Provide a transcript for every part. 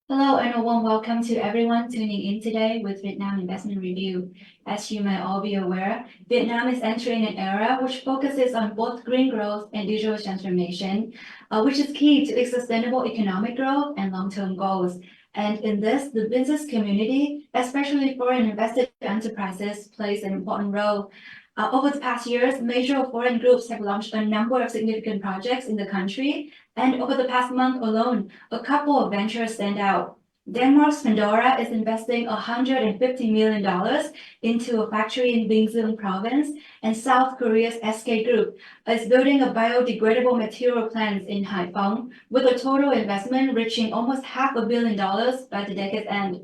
Hello and a warm welcome to everyone tuning in today with Vietnam Investment Review. As you may all be aware, Vietnam is entering an era which focuses on both green growth and digital transformation, which is key to its sustainable economic growth and long-term goals. And in this, the business community, especially foreign invested enterprises, plays an important role. Over the past years, major foreign groups have launched a number of significant projects in the country, and over the past month alone, a couple of ventures stand out. Denmark's Pandora is investing $150 million into a factory in Binh Duong province, and South Korea's SK Group is building a biodegradable material plant in Haiphong, with a total investment reaching almost $500 million by the decade's end.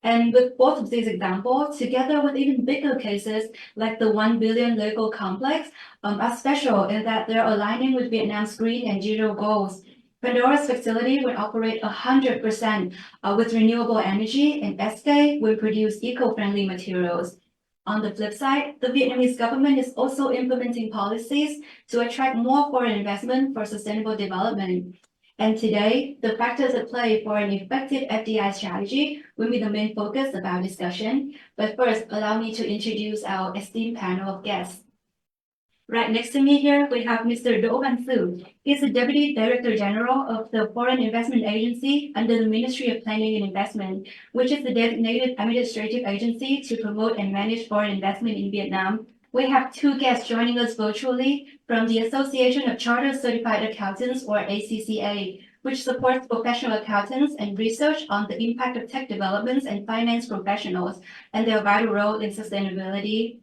And with both of these examples, together with even bigger cases like the 1 billion local complex, are special in that they're aligning with Vietnam's green and digital goals. Pandora's facility will operate 100% with renewable energy, and SK will produce eco-friendly materials. On the flip side, the Vietnamese government is also implementing policies to attract more foreign investment for sustainable development. And today, the factors at play for an effective FDI strategy will be the main focus of our discussion. But first, allow me to introduce our esteemed panel of guests. Right next to me here, we have Mr. Do Van Su. He's the Deputy Director General of the Foreign Investment Agency under the Ministry of Planning and Investment, which is the designated administrative agency to promote and manage foreign investment in Vietnam. We have two guests joining us virtually from the Association of Chartered Certified Accountants, or ACCA, which supports professional accountants and research on the impact of tech developments and finance professionals and their vital role in sustainability.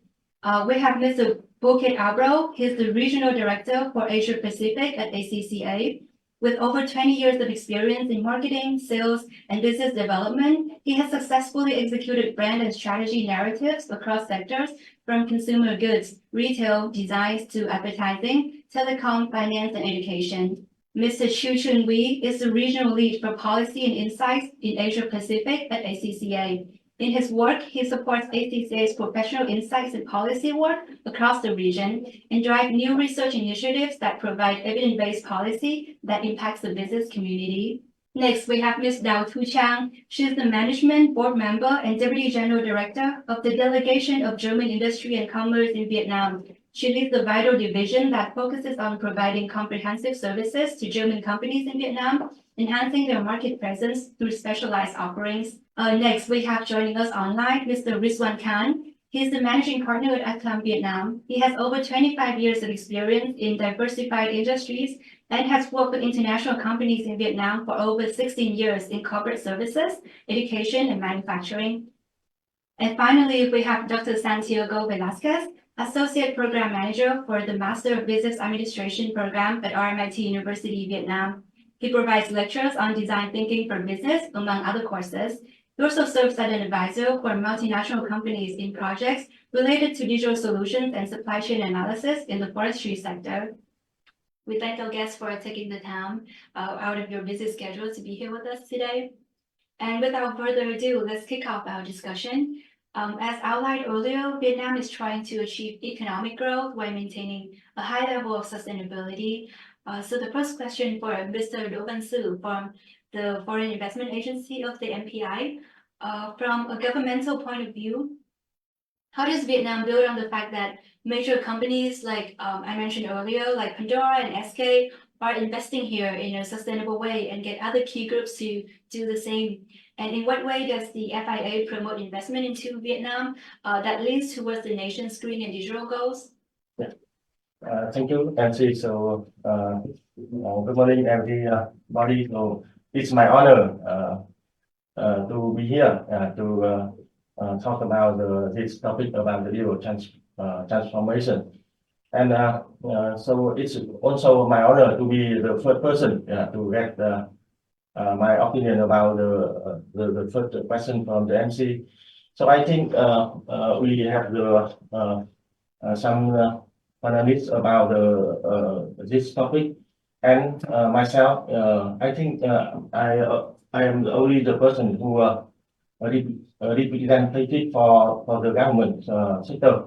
We have Mr. Bukit Abro. He's the Regional Director for Asia Pacific at ACCA. With over 20 years of experience in marketing, sales, and business development, he has successfully executed brand and strategy narratives across sectors from consumer goods, retail, designs to advertising, telecom, finance, and education. Mr. Chu Chun Wee is the Regional Lead for Policy and Insights in Asia Pacific at ACCA. In his work, he supports ACCA's professional insights and policy work across the region and drive new research initiatives that provide evidence-based policy that impacts the business community. Next, we have Ms. Dao Tu Chang. She is the Management Board Member and Deputy General Director of the Delegation of German Industry and Commerce in Vietnam. She leads the Vital Division that focuses on providing comprehensive services to German companies in Vietnam, enhancing their market presence through specialized offerings. Next, we have joining us online, Mr. Rizwan Khan. He is the Managing Partner at Acclam Vietnam. He has over 25 years of experience in diversified industries and has worked with international companies in Vietnam for over 16 years in corporate services, education, and manufacturing. And finally, we have Dr. Santiago Velasquez, Associate Program Manager for the Master of Business Administration program at RMIT University, Vietnam. He provides lectures on design thinking for business, among other courses. He also serves as an advisor for multinational companies in projects related to digital solutions and supply chain analysis in the forestry sector. We thank our guests for taking the time out of your busy schedule to be here with us today. And without further ado, let's kick off our discussion. As outlined earlier, Vietnam is trying to achieve economic growth while maintaining a high level of sustainability. So the first question for Mr. Do Van Su from the Foreign Investment Agency of the MPI. From a governmental point of view, how does Vietnam build on the fact that major companies like I mentioned earlier, like Pandora and SK, are investing here in a sustainable way and get other key groups to do the same? And in what way does the FIA promote investment into Vietnam that leads towards the nation's green and digital goals? Yeah. Thank you, MC. So, good morning, everybody. So, it's my honor to be here to talk about this topic about the digital transformation. And so, it's also my honor to be the first person to get my opinion about the first question from the MC. So, I think we have some panelists about this topic, and myself. I think I am only the person who representative for the government sector.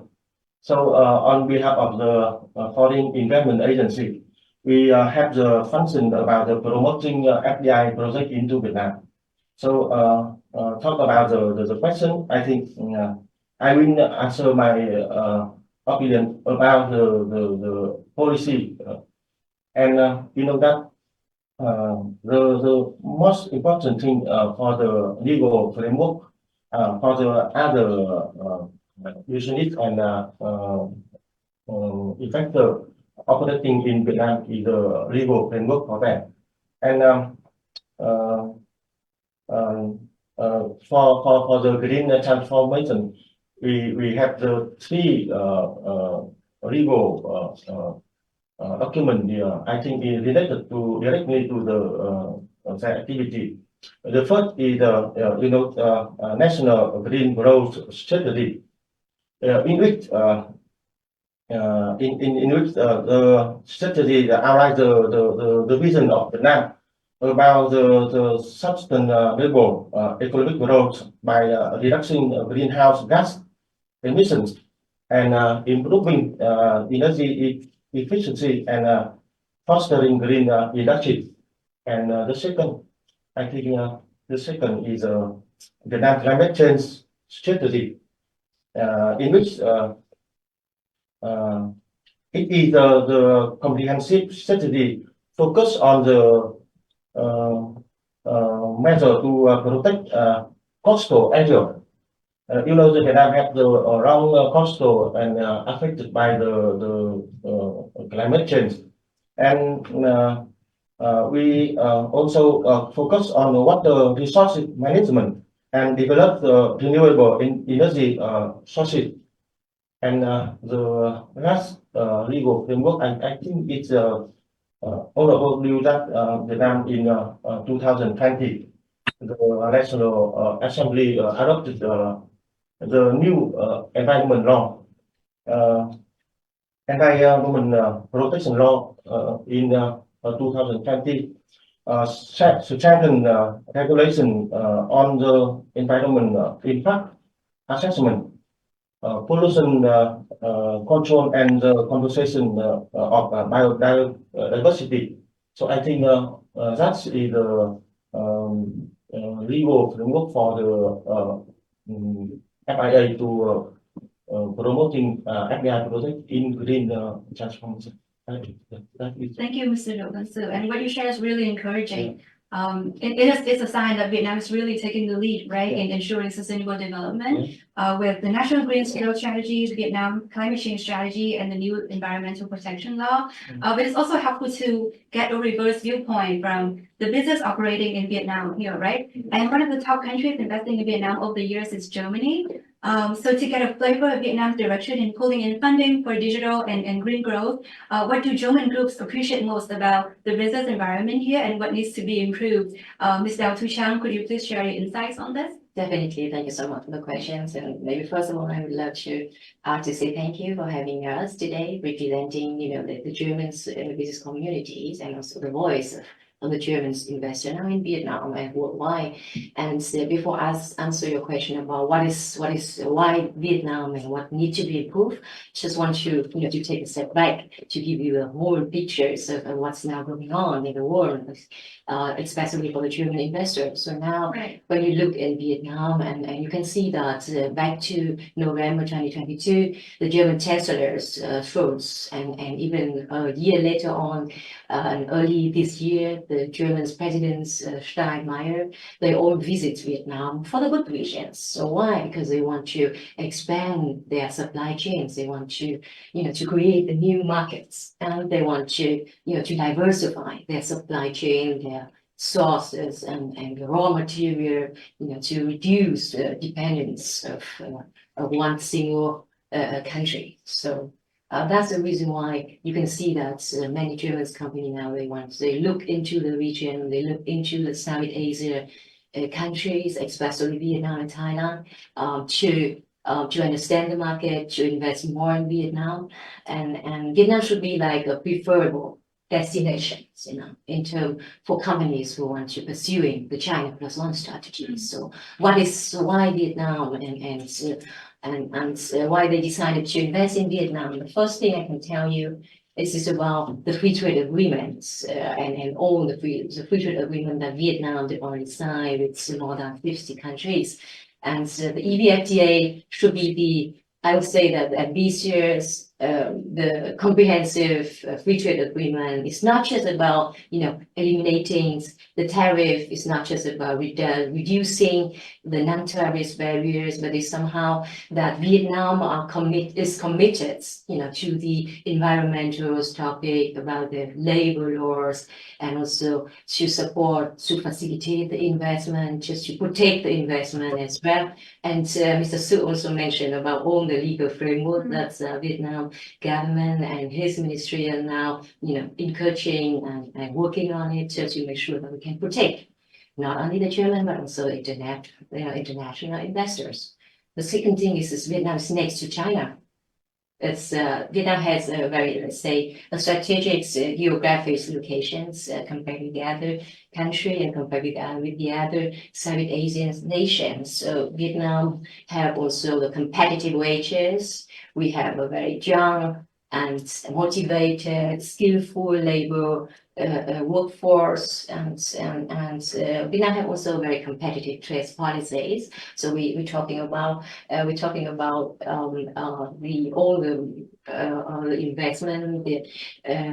So on behalf of the Foreign Investment Agency, we have the function about the promoting FDI project into Vietnam. So talk about the question. I think I will answer my opinion about the policy, and you know that the most important thing for the legal framework for the other business and effector operating in Vietnam is the legal framework for that. And uh, for the green transformation, we have the three legal document here. I think is related to directly to the activity. The first is the national green growth strategy, in which in which the strategy outlines the vision of Vietnam about the sustainable economic growth by reducing greenhouse gas emissions and improving energy efficiency and fostering green leadership. And the second, I think the second is Vietnam climate change strategy, in which it is the comprehensive strategy focused on the measure to protect coastal area. You know, the Vietnam have the wrong coastal and affected by the climate change, and we also focus on water resource management and develop the renewable energy sources. And the last legal framework, I think it's honorable view that Vietnam in 2020, the National Assembly adopted the new environment law, anti-women protection law in 2020, strengthen regulation on the environment impact assessment, pollution control, and the conservation of biodiversity. So I think that's the legal framework for the FIA to promoting FDI project in green transformation. Thank you, Mr. Do Gan Su. And what you share is really encouraging. It's a sign that Vietnam is really taking the lead, right, in ensuring sustainable development with the National Green Growth Strategy, the Vietnam Climate Change Strategy, and the new Environmental Protection Law. But it's also helpful to get a reverse viewpoint from the business operating in Vietnam here, right? And one of the top countries investing in Vietnam over the years is Germany. So to get a flavor of Vietnam's direction in pulling in funding for digital and green growth, what do German groups appreciate most about the business environment here and what needs to be improved? Ms. Dao Tu Chang, could you please share your insights on this? Definitely. Thank you so much for the questions. And maybe first of all, I would love to say thank you for having us today, representing, the German business communities and also the voice of the German investor now in Vietnam and worldwide. And before I answer your question about why Vietnam and what needs to be improved, just want to take a step back to give you a whole pictures of what's now going on in the world, especially for the German investors. So now, when you look in Vietnam, and you can see that back to November 2022, the German chancellor's throats, and even a year later on, and early this year, the German presidents Steinmeier, they all visit Vietnam for the good reasons. So why? Because they want to expand their supply chains. They want to, to create the new markets, and they want to, to diversify their supply chain, their sources, and the raw material, to reduce the dependence of one single country. So that's the reason why you can see that many German companies now, they look into the region, they look into the Southeast Asia countries, especially Vietnam and Thailand, to understand the market, to invest more in Vietnam, and Vietnam should be like a preferable destinations, in terms for companies who want to pursuing the China Plus One strategy. So why Vietnam and why they decided to invest in Vietnam? The first thing I can tell you This is about the free trade agreements and all the free trade agreement that Vietnam they already signed with more than 50 countries. And the EVFTA should be I would say that this year's the comprehensive free trade agreement is not just about eliminating the tariff. It's not just about reducing the non-tariff barriers, but it's somehow that Vietnam is committed to the environmental topic, about the labor laws, and also to facilitate the investment, just to protect the investment as well. And Mr. Su also mentioned about all the legal framework that Vietnam government and his ministry are now, encouraging and working on it just to make sure that we can protect not only the German but also international investors. The second thing is Vietnam is next to China. Vietnam has a very, let's say, a strategic geographic locations compared with the other country and compared with the other Southeast Asian nations. So Vietnam have also the competitive wages. We have a very young and motivated, skillful labor workforce, and Vietnam have also very competitive trade policies. So we're talking about the investment, the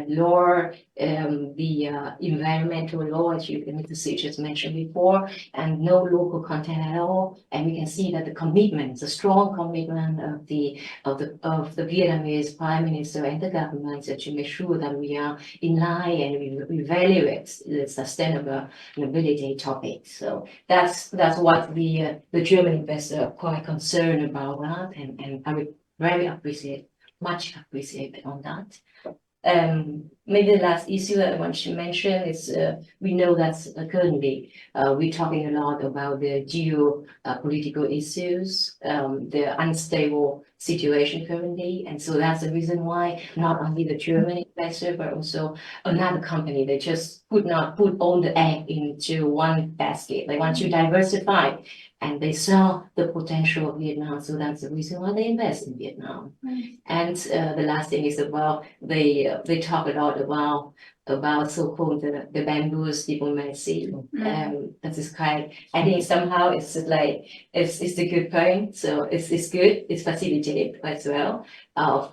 law, the environmental law, as Mr. Su just mentioned before, and no local content at all. And we can see that the strong commitment of the Vietnamese Prime Minister and the government to make sure that we are in line and we evaluate the sustainability topic. So that's what the German investors are quite concerned about that, and I would very much appreciate on that. Maybe the last issue that I want to mention is we know that currently we're talking a lot about the geopolitical issues, the unstable situation currently, and so that's the reason why not only the German investor but also another company, they just could not put all the egg into one basket. They want to diversify, and they saw the potential of Vietnam, so that's the reason why they invest in Vietnam. Right. And the last thing is about they talk a lot about so-called the bamboo diplomacy. That is quite, I think somehow it's like it's a good point. So it's good, it's facilitated as well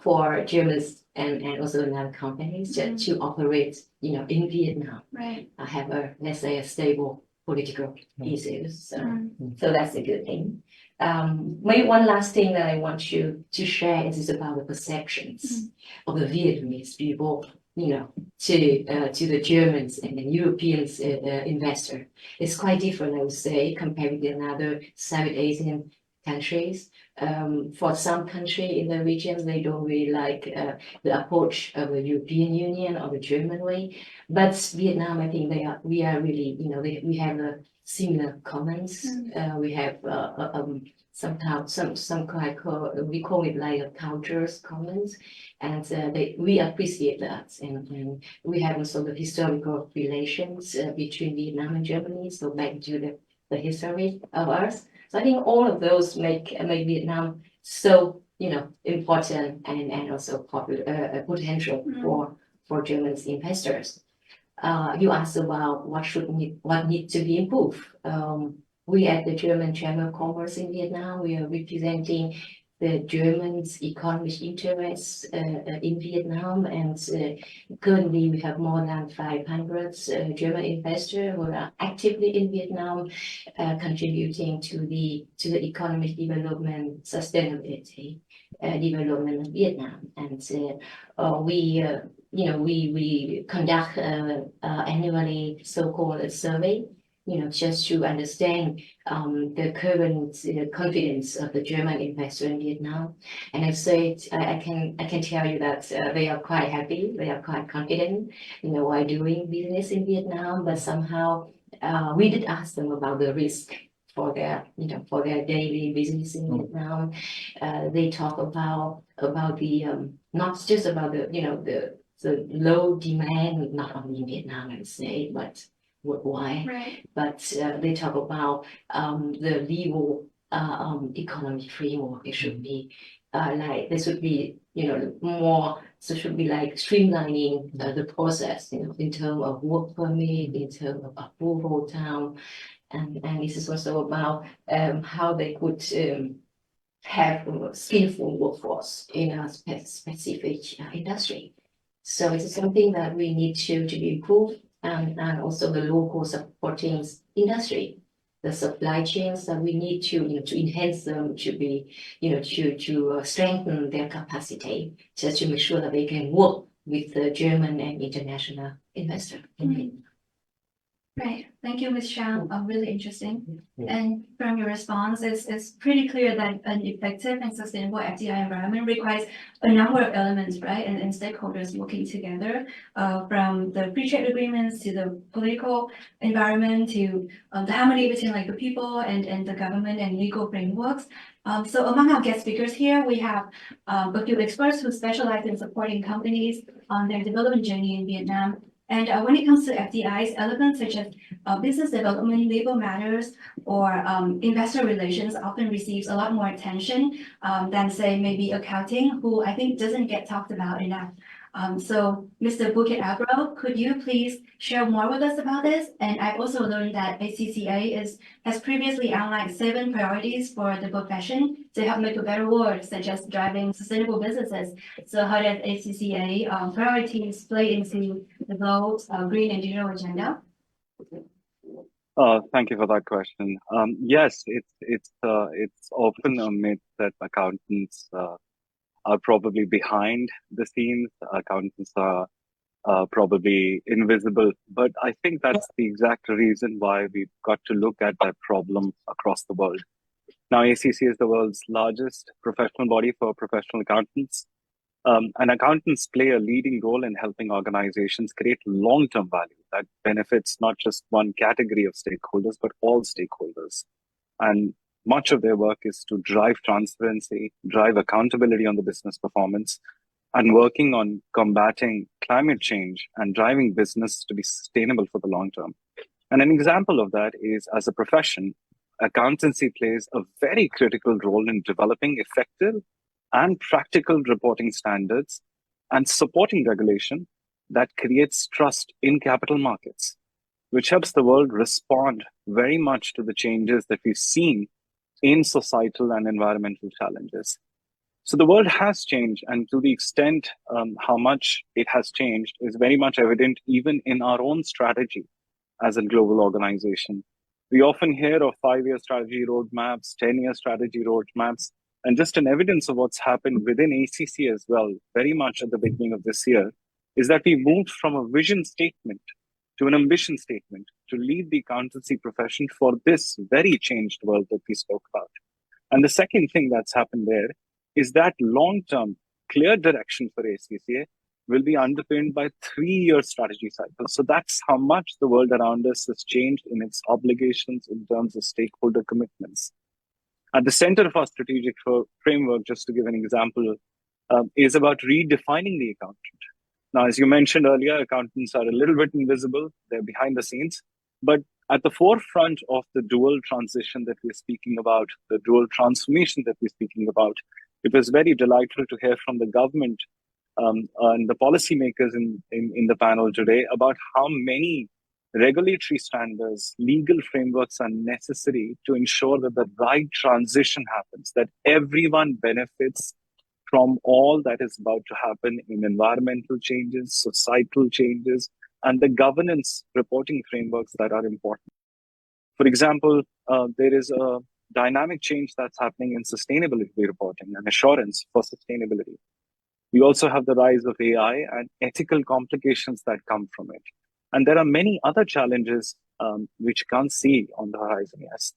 for Germans and also other companies to operate in Vietnam. Right. Have let's say a stable political issues. So that's a good thing. Maybe one last thing that I want you to share is about the perceptions of the Vietnamese people, to the Germans and the Europeans investor. It's quite different, I would say, compared with another South Asian countries. For some country in the region, they don't really like the approach of the European Union or the German way. But Vietnam, I think we are really, we have a similar comments. We have some quite we call it like a cultures comments, and we appreciate that, and we have also the historical relations between Vietnam and Germany. So back to the history of us. So I think all of those make Vietnam so important and also potential for German investors. You asked about what needs to be improved. We at the German Chamber of Commerce in Vietnam, we are representing the Germans' economic interests in Vietnam, and currently we have more than 500 German investors who are actively in Vietnam, contributing to the economic development, sustainability development of Vietnam. And we conduct annually so-called survey, just to understand the current confidence of the German investor in Vietnam. And I can tell you that they are quite happy, they are quite confident, while doing business in Vietnam. But somehow we did ask them about the risk for their daily business in Vietnam. They talk about the not just about the low demand, not only in Vietnam, I would say, but worldwide. Right. But they talk about the legal economic framework. It should be there should be more So should be like streamlining the process, in terms of work permit, in terms of approval time, and this is also about how they could have a skillful workforce in a specific industry. So it's something that we need to be improved, and also the local supporting industry, the supply chains that we need to to enhance them, to be to strengthen their capacity, just to make sure that they can work with the German and international investor. Right. Thank you, Ms. Shang. Really interesting. Yeah. And from your response, it's pretty clear that an effective and sustainable FDI environment requires a number of elements, right? And stakeholders working together, from the free trade agreements to the political environment to the harmony between like the people and the government and legal frameworks. So among our guest speakers here, we have a few experts who specialize in supporting companies on their development journey in Vietnam. And when it comes to FDIs, elements such as business development, legal matters, or investor relations often receives a lot more attention than, say, maybe accounting, who I think doesn't get talked about enough. So, Mr. Bukit Abro, could you please share more with us about this? And I've also learned that ACCA has previously outlined 7 priorities for the profession to help make a better world, such as driving sustainable businesses. So how does ACCA priorities play into the globe's green and digital agenda? Thank you for that question. Yes, it's often a myth that accountants are probably behind the scenes. Accountants are probably invisible, but I think that's the exact reason why we've got to look at that problem across the world. Now, ACC is the world's largest professional body for professional accountants. And accountants play a leading role in helping organizations create long-term value that benefits not just one category of stakeholders, but all stakeholders. And much of their work is to drive transparency, drive accountability on the business performance, and working on combating climate change and driving business to be sustainable for the long term. And an example of that is, as a profession, accountancy plays a very critical role in developing effective and practical reporting standards and supporting regulation that creates trust in capital markets, which helps the world respond very much to the changes that we've seen in societal and environmental challenges. So the world has changed, and to the extent how much it has changed is very much evident even in our own strategy as a global organization. We often hear of 5-year strategy roadmaps, 10-year strategy roadmaps, and just an evidence of what's happened within ACC as well, very much at the beginning of this year, is that we moved from a vision statement to an ambition statement to lead the accountancy profession for this very changed world that we spoke about. And the second thing that's happened there is that long-term clear direction for ACCA will be underpinned by 3-year strategy cycles. So that's how much the world around us has changed in its obligations in terms of stakeholder commitments. At the center of our strategic framework, just to give an example, is about redefining the accountant. Now, as you mentioned earlier, accountants are a little bit invisible. They're behind the scenes. But at the forefront of the dual transition that we're speaking about, the dual transformation that we're speaking about, it was very delightful to hear from the government and the policymakers in the panel today about how many regulatory standards, legal frameworks are necessary to ensure that the right transition happens, that everyone benefits from all that is about to happen in environmental changes, societal changes, and the governance reporting frameworks that are important. For example, there is a dynamic change that's happening in sustainability reporting and assurance for sustainability. We also have the rise of AI and ethical complications that come from it. And there are many other challenges which you can't see on the horizon, yes.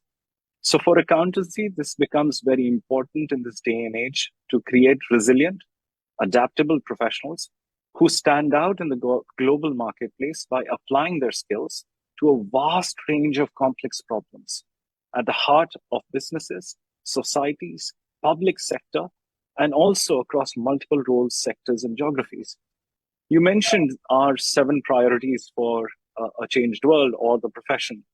So for accountancy, this becomes very important in this day and age to create resilient, adaptable professionals who stand out in the global marketplace by applying their skills to a vast range of complex problems at the heart of businesses, societies, public sector, and also across multiple roles, sectors, and geographies. You mentioned our 7 priorities for a changed world or the profession.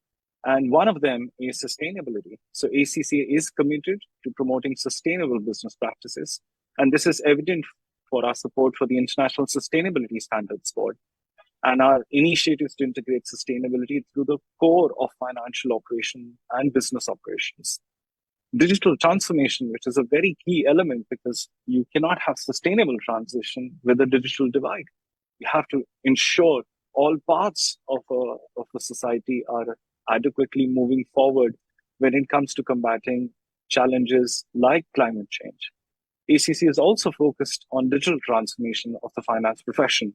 And one of them is sustainability. So ACCA is committed to promoting sustainable business practices. And this is evident for our support for the International Sustainability Standards Board and our initiatives to integrate sustainability through the core of financial operation and business operations. Digital transformation, which is a very key element because you cannot have sustainable transition with a digital divide. You have to ensure all parts of a society are adequately moving forward when it comes to combating challenges like climate change. ACC is also focused on digital transformation of the finance profession.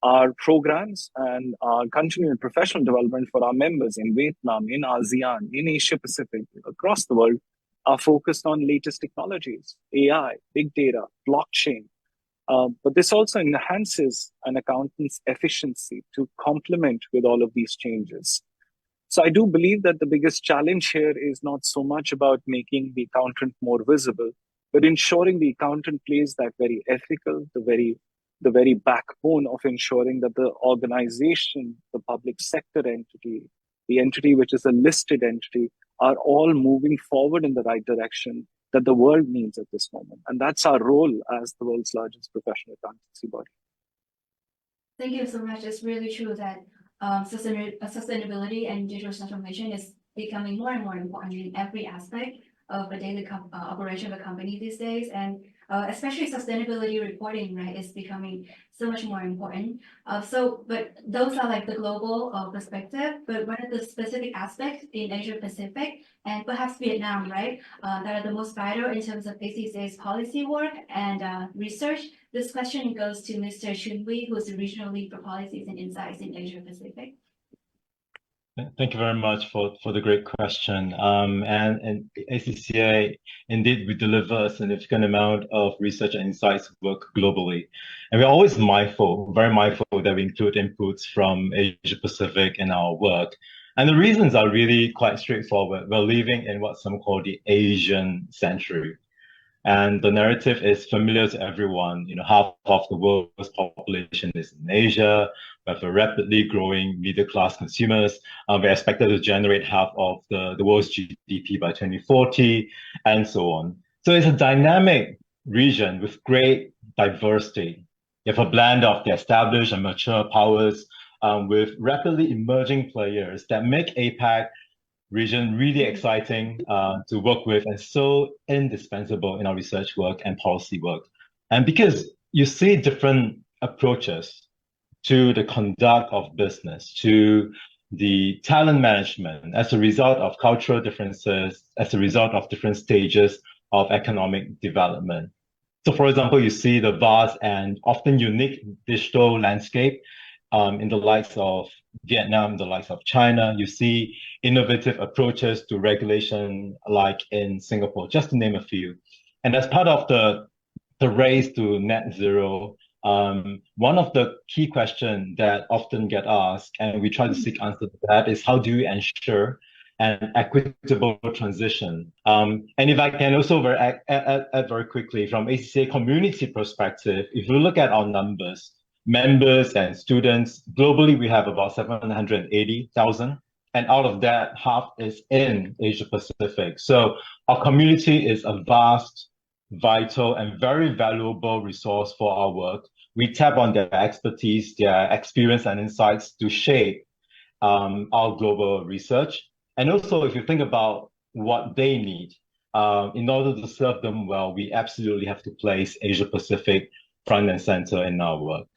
Our programs and our continuing professional development for our members in Vietnam, in ASEAN, in Asia Pacific, across the world are focused on latest technologies, AI, big data, blockchain. But this also enhances an accountant's efficiency to complement with all of these changes. So I do believe that the biggest challenge here is not so much about making the accountant more visible, but ensuring the accountant plays that very ethical, the very backbone of ensuring that the organization, the public sector entity, the entity which is a listed entity, are all moving forward in the right direction that the world needs at this moment. And that's our role as the world's largest professional accountancy body. Thank you so much. It's really true that sustainability and digital transformation is becoming more and more important in every aspect of a daily operation of a company these days. And especially sustainability reporting, right, is becoming so much more important. But those are like the global perspective, but what are the specific aspects in Asia Pacific and perhaps Vietnam, right, that are the most vital in terms of ACCA's policy work and research? This question goes to Mr. Chun Wee, who's the regional lead for policies and insights in Asia Pacific. Thank you very much for the great question. And ACCA, indeed, we deliver a significant amount of research and insights work globally. And we're always very mindful that we include inputs from Asia Pacific in our work. And the reasons are really quite straightforward. We're living in what some call the Asian century. And the narrative is familiar to everyone. You know, half of the world's population is in Asia. We have a rapidly growing middle-class consumers. We're expected to generate half of the world's GDP by 2040, and so on. So it's a dynamic region with great diversity. You have a blend of the established and mature powers with rapidly emerging players that make APAC region really exciting to work with and so indispensable in our research work and policy work. And because you see different approaches to the conduct of business, to the talent management as a result of cultural differences, as a result of different stages of economic development. So for example, you see the vast and often unique digital landscape in the likes of Vietnam, the likes of China. You see innovative approaches to regulation like in Singapore, just to name a few. And as part of the race to net zero, one of the key questions that often get asked, and we try to seek answer to that, is how do we ensure an equitable transition? And if I can also add very quickly from ACCA community perspective, if you look at our numbers, members and students, globally, we have about 780,000. And out of that, half is in Asia Pacific. So our community is a vast, vital, and very valuable resource for our work. We tap on their expertise, their experience and insights to shape our global research. And also, if you think about what they need, in order to serve them well, we absolutely have to place Asia Pacific front and center in our work.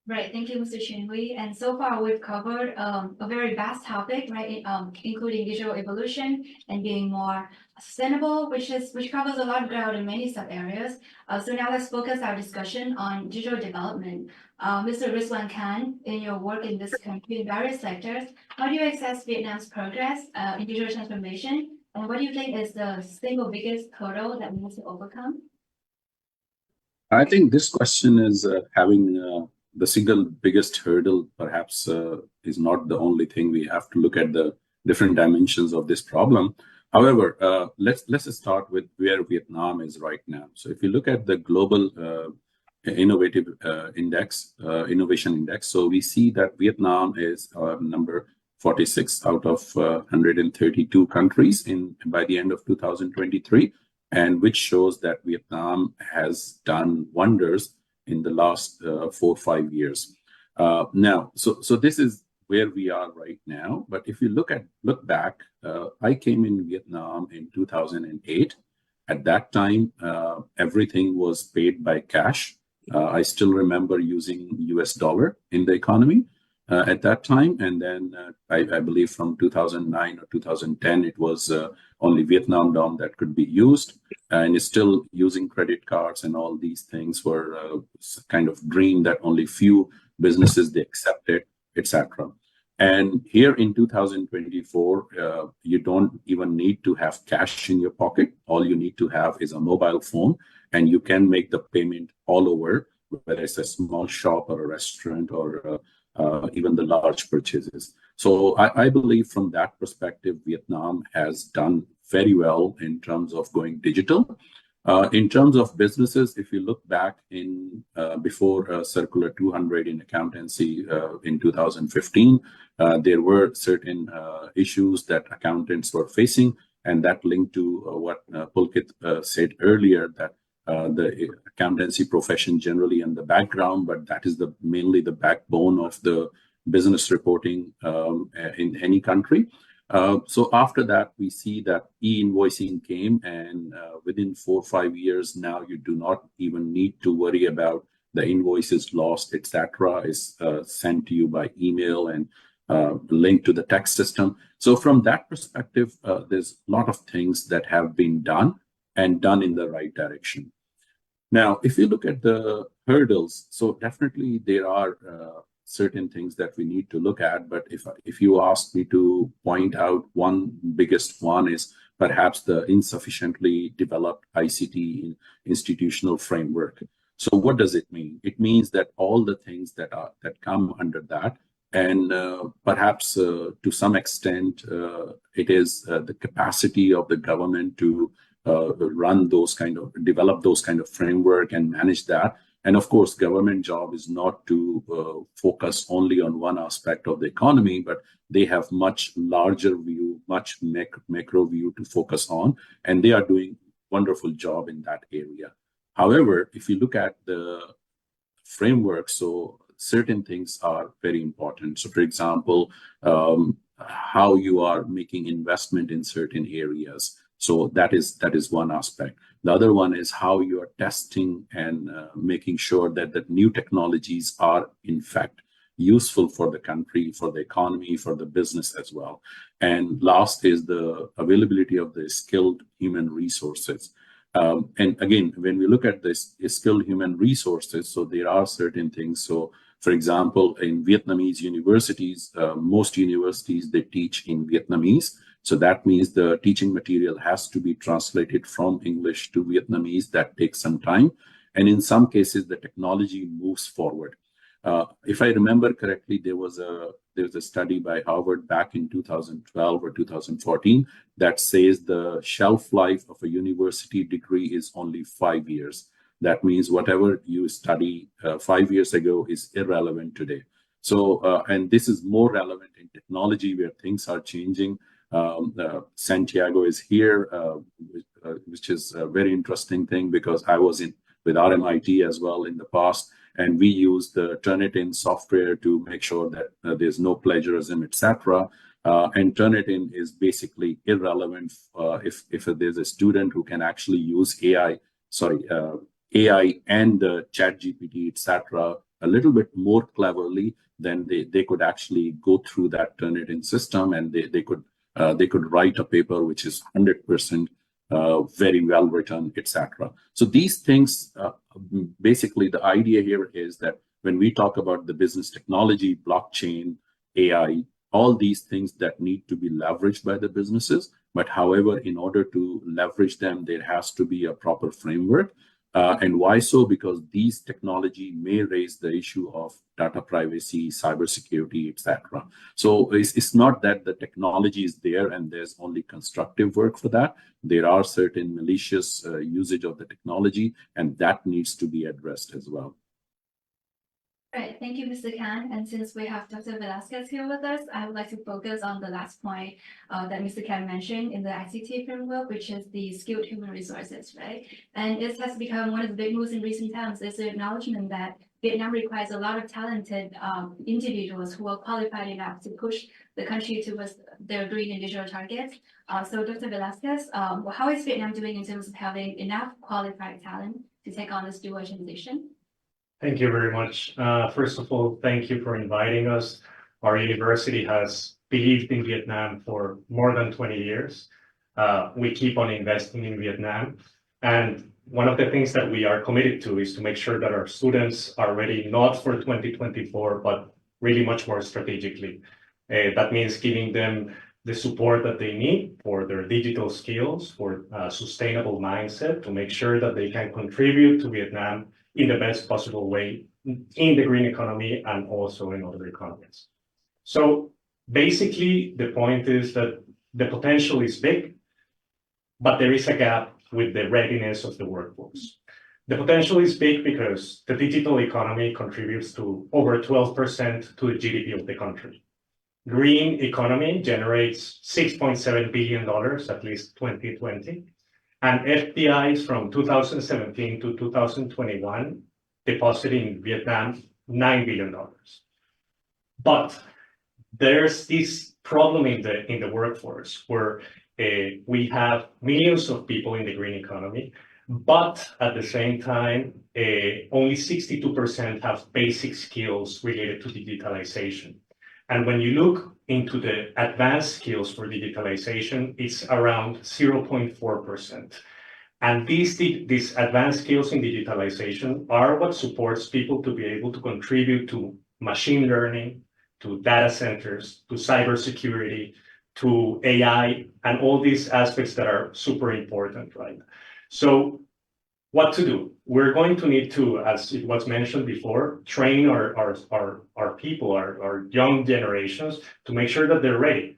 Right, thank you, Mr. Chun Wee. And so far, we've covered a very vast topic, right, including digital evolution and being more sustainable, which covers a lot of ground in many sub areas. So now let's focus our discussion on digital development. Mr. Rizwan Khan, in your work in this country in various sectors, how do you assess Vietnam's progress in digital transformation? And what do you think is the single biggest hurdle that we need to overcome? I think this question is having the single biggest hurdle perhaps is not the only thing. We have to look at the different dimensions of this problem. However, let's start with where Vietnam is right now. So if you look at the global innovation index, so we see that Vietnam is number 46 out of 132 countries by the end of 2023. and which shows that Vietnam has done wonders in the last 4 or 5 years. Now, so this is where we are right now. But if you look back, I came in Vietnam in 2008. At that time, everything was paid by cash. I still remember using US dollar in the economy at that time. And then I believe from 2009 or 2010, it was only Vietnam dong that could be used. And it's still using credit cards, and all these things were kind of dream that only few businesses they accepted, etc. And here in 2024, you don't even need to have cash in your pocket. All you need to have is a mobile phone, and you can make the payment all over, whether it's a small shop or a restaurant or even the large purchases. So I believe from that perspective, Vietnam has done very well in terms of going digital. In terms of businesses, if you look back in before Circular 200 in accountancy in 2015, there were certain issues that accountants were facing, and that linked to what Pulkit said earlier, that the accountancy profession generally in the background, but that is mainly the backbone of the business reporting in any country. So after that, we see that e-invoicing came, and within 4 or 5 years now, you do not even need to worry about the invoices lost, etc. is sent to you by email and linked to the tax system. So from that perspective, there's a lot of things that have been done and done in the right direction. Now, if you look at the hurdles, so definitely there are certain things that we need to look at. But if you ask me to point out one biggest one is perhaps the insufficiently developed ICT institutional framework. So what does it mean? It means that all the things that come under that, and perhaps to some extent, it is the capacity of the government to run those develop those kind of framework and manage that. And of course, government job is not to focus only on one aspect of the economy, but they have much larger view, much macro view to focus on, and they are doing wonderful job in that area. However, if you look at the framework, so certain things are very important. So for example, how you are making investment in certain areas. So that is one aspect. The other one is how you are testing and making sure that the new technologies are in fact useful for the country, for the economy, for the business as well. And last is the availability of the skilled human resources. And again, when we look at this skilled human resources, so there are certain things. So for example, in Vietnamese universities, most universities, they teach in Vietnamese. So that means the teaching material has to be translated from English to Vietnamese. That takes some time. And in some cases, the technology moves forward. If I remember correctly, there was a study by Harvard back in 2012 or 2014 that says the shelf life of a university degree is only 5 years. That means whatever you study 5 years ago is irrelevant today. So, and this is more relevant in technology where things are changing. Santiago is here, which is a very interesting thing because I was with RMIT as well in the past, and we use the Turnitin software to make sure that there's no plagiarism, etc. And Turnitin is basically irrelevant if there's a student who can actually use AI and ChatGPT, etc. a little bit more cleverly, then they could actually go through that Turnitin system, and they could write a paper which is 100% very well written, etc. So these things, basically the idea here is that when we talk about the business technology, blockchain, AI, all these things that need to be leveraged by the businesses. But however, in order to leverage them, there has to be a proper framework. And why so? Because these technology may raise the issue of data privacy, cybersecurity, etc. So it's not that the technology is there and there's only constructive work for that. There are certain malicious usage of the technology, and that needs to be addressed as well. Right, thank you, Mr. Khan. And since we have Dr. Velasquez here with us, I would like to focus on the last point that Mr. Khan mentioned in the ICT framework, which is the skilled human resources, right? And it has become one of the big moves in recent times. There's an acknowledgement that Vietnam requires a lot of talented individuals who are qualified enough to push the country towards their green and digital targets. So Dr. Velasquez, how is Vietnam doing in terms of having enough qualified talent to take on this dual transition? Thank you very much. First of all, thank you for inviting us. Our university has believed in Vietnam for more than 20 years. We keep on investing in Vietnam. And one of the things that we are committed to is to make sure that our students are ready not for 2024, but really much more strategically. That means giving them the support that they need for their digital skills, for a sustainable mindset, to make sure that they can contribute to Vietnam in the best possible way in the green economy and also in other economies. So basically, the point is that the potential is big, but there is a gap with the readiness of the workforce. The potential is big because the digital economy contributes to over 12% to the GDP of the country. Green economy generates $6.7 billion, at least 2020. And FDIs from 2017 to 2021 deposited in Vietnam $9 billion. But there's this problem in the workforce where we have millions of people in the green economy, but at the same time, only 62% have basic skills related to digitalization. And when you look into the advanced skills for digitalization, it's around 0.4%. And these advanced skills in digitalization are what supports people to be able to contribute to machine learning, to data centers, to cybersecurity, to AI, and all these aspects that are super important, right? So what to do? We're going to need to, as it was mentioned before, train our people, our young generations, to make sure that they're ready.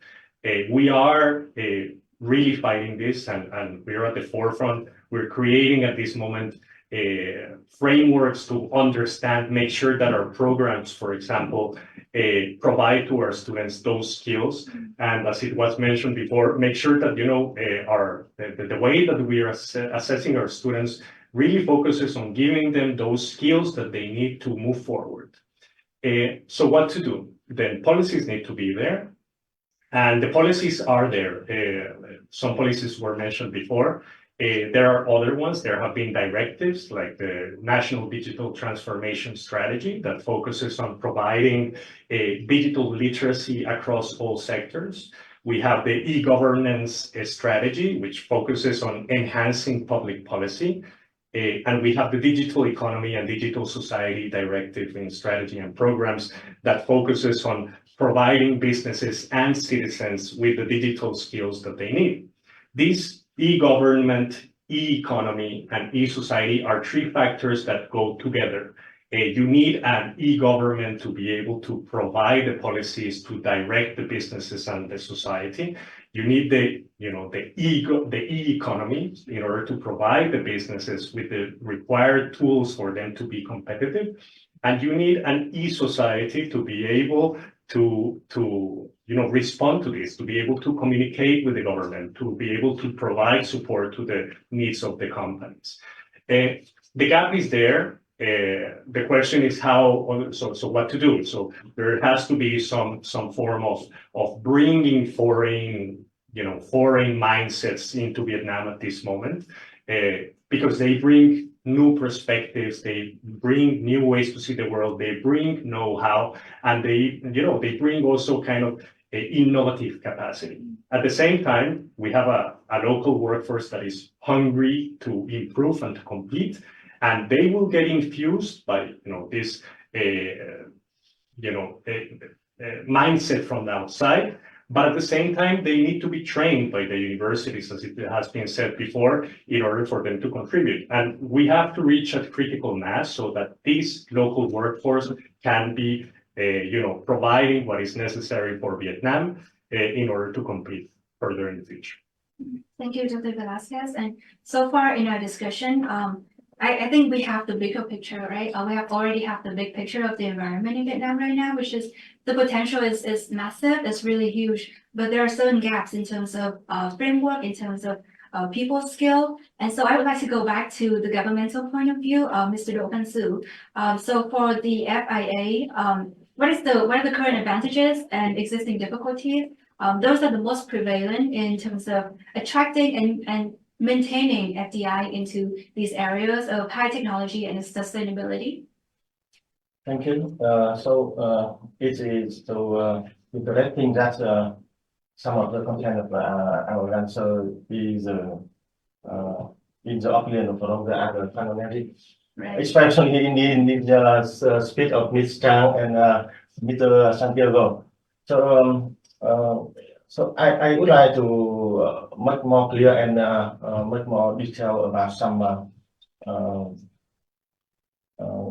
We are really fighting this, and we're at the forefront. We're creating at this moment frameworks to understand, make sure that our programs, for example, provide to our students those skills. And as it was mentioned before, make sure that, you know, the way that we are assessing our students really focuses on giving them those skills that they need to move forward. So what to do? Then policies need to be there. And the policies are there. Some policies were mentioned before. There are other ones. There have been directives like the National Digital Transformation Strategy that focuses on providing digital literacy across all sectors. We have the e-governance strategy, which focuses on enhancing public policy. And we have the Digital Economy and Digital Society Directive in strategy and programs that focuses on providing businesses and citizens with the digital skills that they need. These e-government, e-economy, and e-society are three factors that go together. You need an e-government to be able to provide the policies to direct the businesses and the society. You need the e-economy in order to provide the businesses with the required tools for them to be competitive. And you need an e-society to be able to respond to this, to be able to communicate with the government, to be able to provide support to the needs of the companies. The gap is there. The question is how, so what to do? So there has to be some form of bringing foreign mindsets into Vietnam at this moment, because they bring new perspectives, they bring new ways to see the world, they bring know-how, and they bring also kind of innovative capacity. At the same time, we have a local workforce that is hungry to improve and to compete, and they will get infused by this mindset from the outside. But at the same time, they need to be trained by the universities, as it has been said before, in order for them to contribute. And we have to reach a critical mass so that this local workforce can be, providing what is necessary for Vietnam in order to compete further in the future. Thank you, Dr. Velasquez. And so far in our discussion, I think we have the bigger picture, right? We already have the big picture of the environment in Vietnam right now, which is the potential is massive, it's really huge, but there are certain gaps in terms of framework, in terms of people skill. And so I would like to go back to the governmental point of view, Mr. Do Pan Su. So for the FIA, what are the current advantages and existing difficulties? Those are the most prevalent in terms of attracting and maintaining FDI into these areas of high technology and sustainability. Thank you. It is interesting that some of the content of our answer is in the opinion from the other panelists, Right. especially in the speech of Ms. Chang and Mr. Santiago. So I would like to much more clear and much more detail about some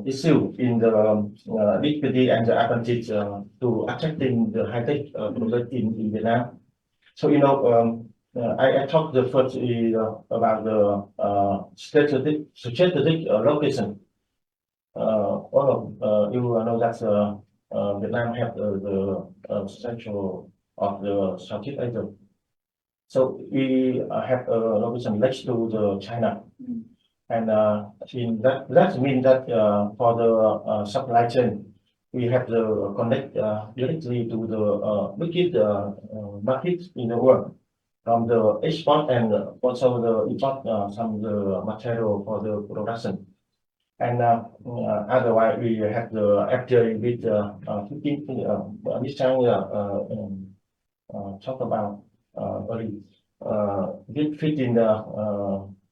issue in the liquidity and the advantage to attracting the high-tech project in Vietnam. So I talked the first about the strategic location. All of you know that Vietnam have the central of the Southeast Asia. So we have a location next to the China. And in that means that for the supply chain, we have to connect directly to the biggest market in the world, from the export and also the import some the material for the production. And otherwise, we have the FTA with 15 this time talk about early fit in the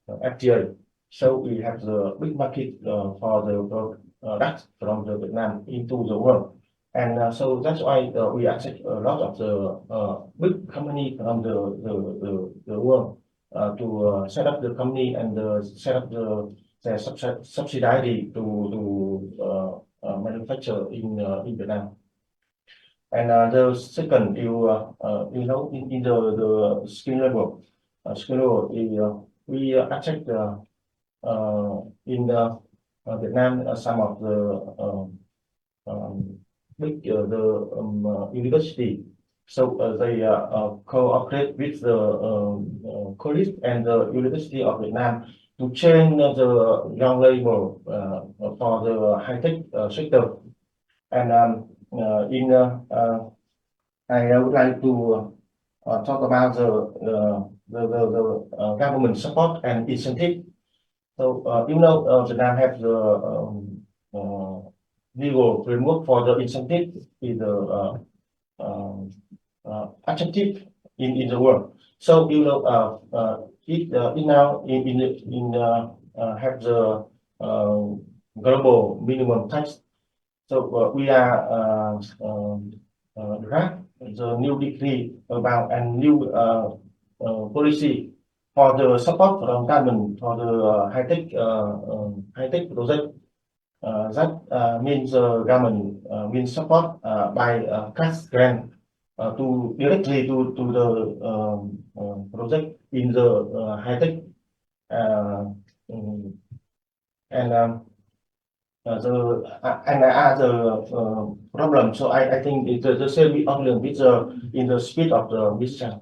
FTA. So we have the big market for the products from the Vietnam into the world, and so that's why we accept a lot of the big company from the world to set up the company and set up the subsidy to manufacture in Vietnam. And the second, know, in the skill level, we accept in Vietnam some of the big university. So they cooperate with the college and the University of Vietnam to train the young labor for the high-tech sector. And I would like to talk about the government support and incentive. So Vietnam has the legal framework for the incentive is the attractive in the world. So it now have the global minimum tax. So we are draft the new decree about and new policy for the support from government for the high-tech project. That means government will support by cash grant to directly to the project in the high-tech and other problem. So I think it's the same problem with in the speed of the mission.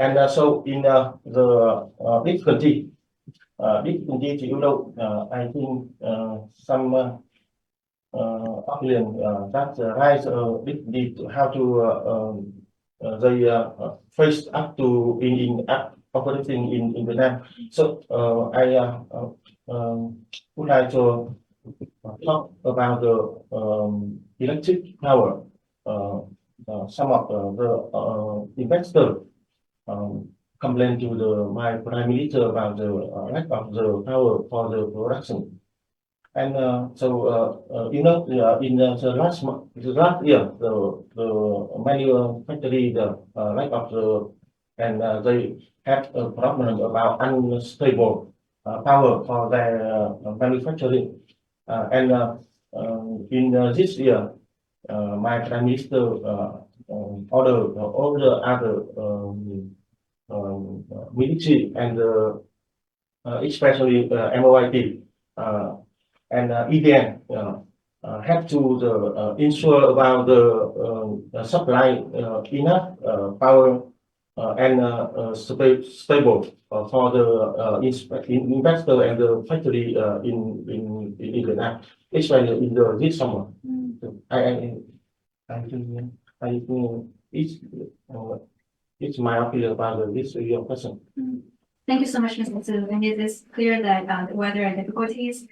And so in the difficulty, I think some opinion that rise difficulty how to they face up to in operating in Vietnam. So I would like to talk about the electric power. Some of the investors complain to my prime minister about the lack of the power for the production. And in the last year, the manufacturing the lack of the and they have a problem about unstable power for their manufacturing. In this year, my prime minister ordered all the other military and especially MOIT and EVN have to ensure about the supply enough power and stable for the investor and the factory in Vietnam, especially in this summer. I think it's my opinion about this your question. Thank you so much, Mr. Tzu. And it is clear that the weather and difficulties,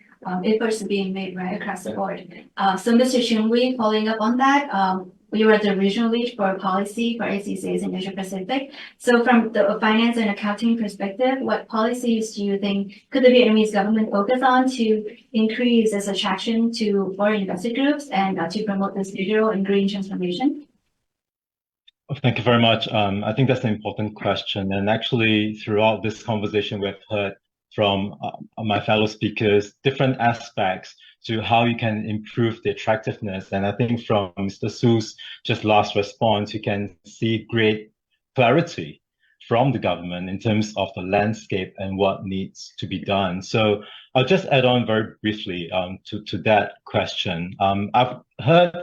efforts are being made right across the board. So Mr. Chung Wei, following up on that, you are the regional lead for policy for ACCAs in Asia Pacific. So from the finance and accounting perspective, what policies do you think could the Vietnamese government focus on to increase its attraction to foreign investor groups and to promote this digital and green transformation? Thank you very much. I think that's an important question. And actually, throughout this conversation, we've heard from my fellow speakers different aspects to how you can improve the attractiveness. And I think from Mr. Su's just last response, you can see great clarity from the government in terms of the landscape and what needs to be done. So I'll just add on very briefly to that question. I've heard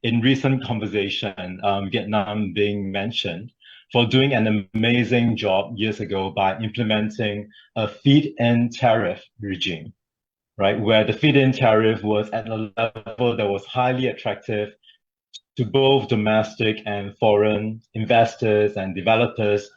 in recent conversation, Vietnam being mentioned for doing an amazing job years ago by implementing a feed-in tariff regime, right? Where the feed-in tariff was at a level that was highly attractive to both domestic and foreign investors and developers.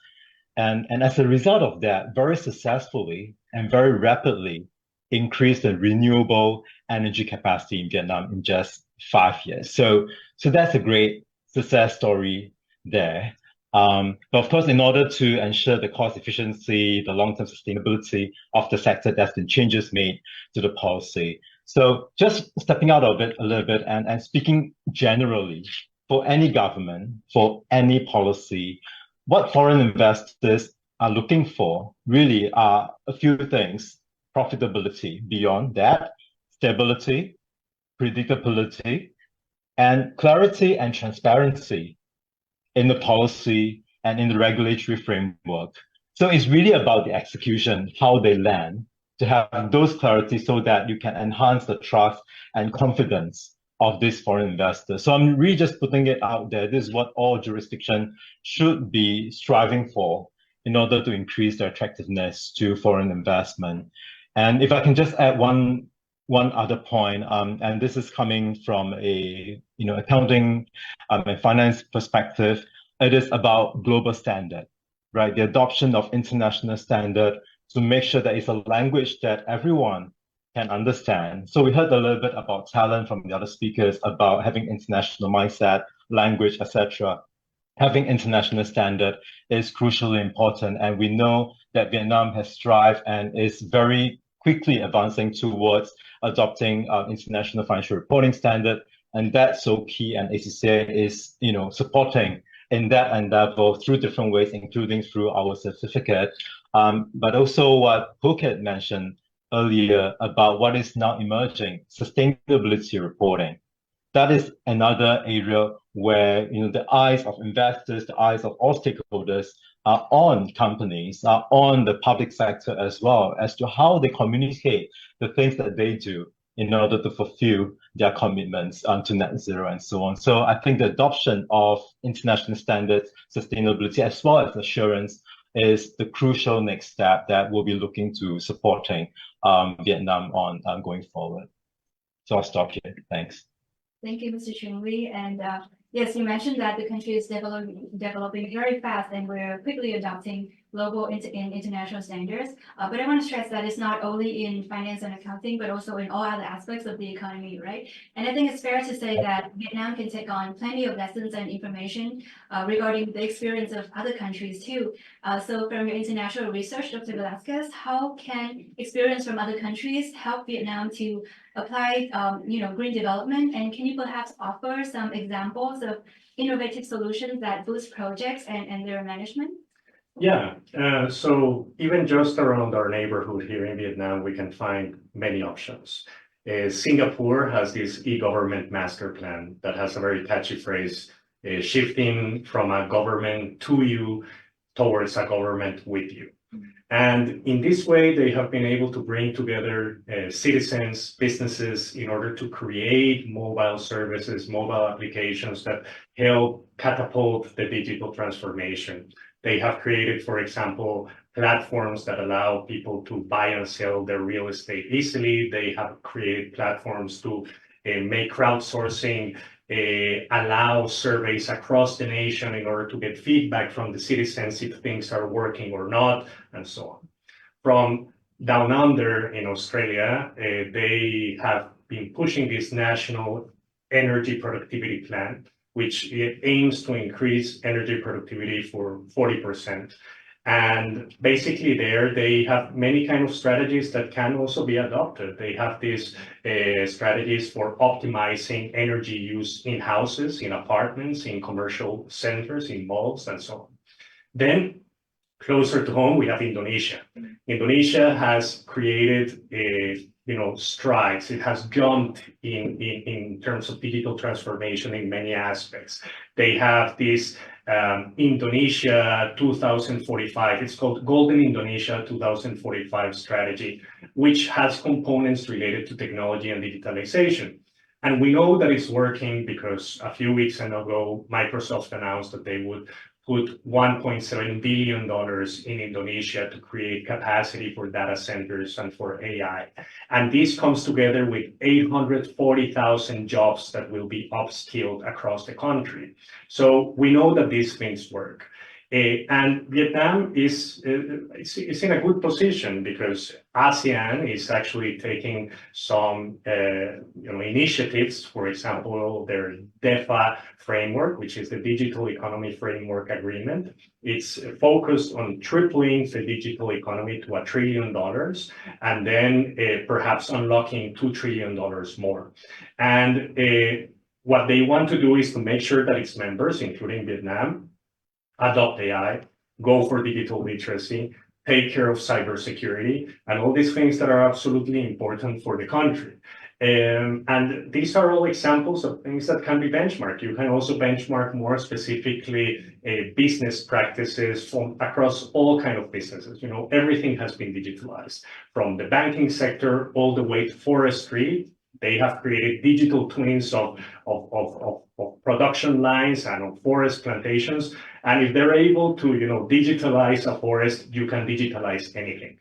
And as a result of that, very successfully and very rapidly increased the renewable energy capacity in Vietnam in just 5 years. So that's a great success story there. But of course, in order to ensure the cost efficiency, the long-term sustainability of the sector, there's been changes made to the policy. So just stepping out of it a little bit and speaking generally, for any government, for any policy, what foreign investors are looking for really are a few things: profitability, beyond that, stability, predictability, and clarity and transparency in the policy and in the regulatory framework. So it's really about the execution, how they land, to have those clarity so that you can enhance the trust and confidence of this foreign investor. So I'm really just putting it out there. This is what all jurisdictions should be striving for in order to increase their attractiveness to foreign investment. And if I can just add one other point, and this is coming from a accounting and finance perspective, it is about global standard, right? The adoption of international standard to make sure that it's a language that everyone can understand. So we heard a little bit about talent from the other speakers about having international mindset, language, etc. Having international standard is crucially important, and we know that Vietnam has strived and is very quickly advancing towards adopting international financial reporting standard, and that's so key. And ACCA is, supporting in that endeavor through different ways, including through our certificate, but also what Phuket mentioned earlier about what is now emerging, sustainability reporting. That is another area where the eyes of investors, the eyes of all stakeholders are on companies, are on the public sector as well, as to how they communicate the things that they do in order to fulfill their commitments to net zero and so on. So I think the adoption of international standards, sustainability, as well as assurance is the crucial next step that we'll be looking to supporting Vietnam on going forward. So I'll stop here. Thanks. Thank you, Mr. Chung Wei. And yes, you mentioned that the country is developing very fast, and we're quickly adopting global and international standards. But I want to stress that it's not only in finance and accounting, but also in all other aspects of the economy, right? And I think it's fair to say that Vietnam can take on plenty of lessons and information regarding the experience of other countries too. So from your international research, Dr. Velasquez, how can experience from other countries help Vietnam to apply, green development? And can you perhaps offer some examples of innovative solutions that boost projects and their management? Yeah, so even just around our neighborhood here in Vietnam, we can find many options. Singapore has this e-government master plan that has a very catchy phrase, shifting from a government to you towards a government with you. And in this way, they have been able to bring together citizens, businesses, in order to create mobile services, mobile applications that help catapult the digital transformation. They have created, for example, platforms that allow people to buy and sell their real estate easily. They have created platforms to make crowdsourcing, allow surveys across the nation in order to get feedback from the citizens if things are working or not, and so on. From down under in Australia, they have been pushing this national energy productivity plan, which aims to increase energy productivity for 40%. And basically there, they have many kind of strategies that can also be adopted. They have these strategies for optimizing energy use in houses, in apartments, in commercial centers, in malls, and so on. Then closer to home, we have Indonesia. Indonesia has created strides. It has jumped in terms of digital transformation in many aspects. They have this Indonesia 2045. It's called Golden Indonesia 2045 strategy, which has components related to technology and digitalization. And we know that it's working because a few weeks ago, Microsoft announced that they would put $1.7 billion in Indonesia to create capacity for data centers and for AI. And this comes together with 840,000 jobs that will be upskilled across the country. So we know that these things work. And Vietnam is in a good position because ASEAN is actually taking some initiatives. For example, their DEFA framework, which is the Digital Economy Framework Agreement. It's focused on tripling the digital economy to $1 trillion, and then perhaps unlocking $2 trillion more. And what they want to do is to make sure that its members, including Vietnam, adopt AI, go for digital literacy, take care of cybersecurity, and all these things that are absolutely important for the country. And these are all examples of things that can be benchmarked. You can also benchmark more specifically business practices from across all kinds of businesses. Everything has been digitalized, from the banking sector all the way to forestry. They have created digital twins of production lines and of forest plantations. And if they're able to, digitalize a forest, you can digitalize anything.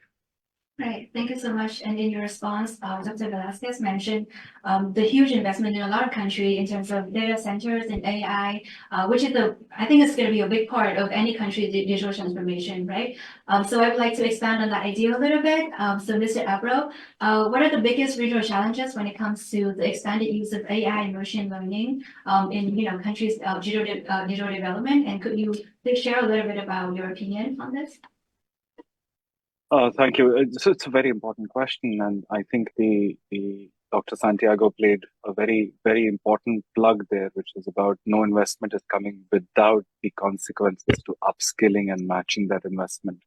Right, thank you so much. And in your response, Dr. Velasquez mentioned the huge investment in a lot of countries in terms of data centers and AI, which is I think it's going to be a big part of any country's digital transformation, right? So I would like to expand on that idea a little bit. So Mr. Abro, what are the biggest regional challenges when it comes to the expanded use of AI and machine learning in countries' digital development? And could you please share a little bit about your opinion on this? Thank you. So it's a very important question, and I think the Dr. Santiago played a very, very important plug there, which is about no investment is coming without the consequences to upskilling and matching that investment.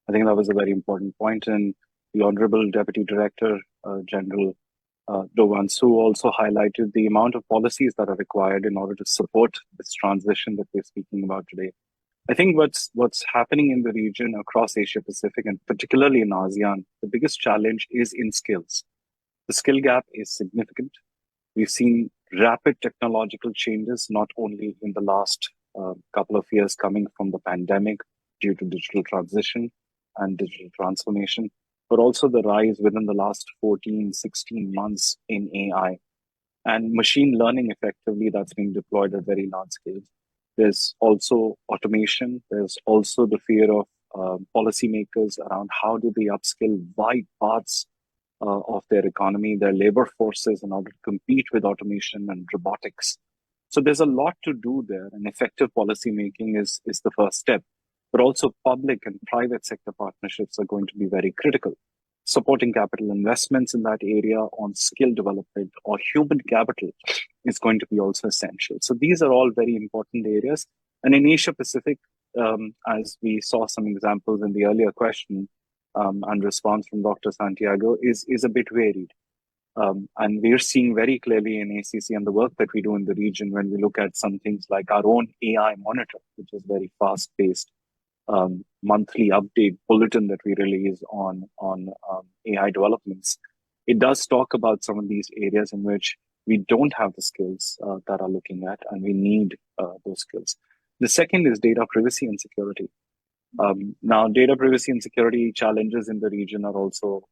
I think that was a very important point, and the Honorable Deputy Director General Do Wan Su also highlighted the amount of policies that are required in order to support this transition that we're speaking about today. I think what's happening in the region across Asia Pacific, and particularly in ASEAN, the biggest challenge is in skills. The skill gap is significant. We've seen rapid technological changes, not only in the last couple of years coming from the pandemic due to digital transition and digital transformation, but also the rise within the last 14, 16 months in AI and machine learning effectively that's being deployed at very large scales. There's also automation. There's also the fear of policymakers around how do they upskill wide parts of their economy, their labor forces, in order to compete with automation and robotics. So there's a lot to do there, and effective policymaking is the first step. But also public and private sector partnerships are going to be very critical. Supporting capital investments in that area on skill development or human capital is going to be also essential. So these are all very important areas. And in Asia Pacific, as we saw some examples in the earlier question and response from Dr. Santiago, is a bit varied. And we're seeing very clearly in ACC and the work that we do in the region when we look at some things like our own AI monitor, which is very fast-paced, monthly update bulletin that we release on AI developments, it does talk about some of these areas in which we don't have the skills that are looking at, and we need those skills. The second is data privacy and security. Now, data privacy and security challenges in the region are also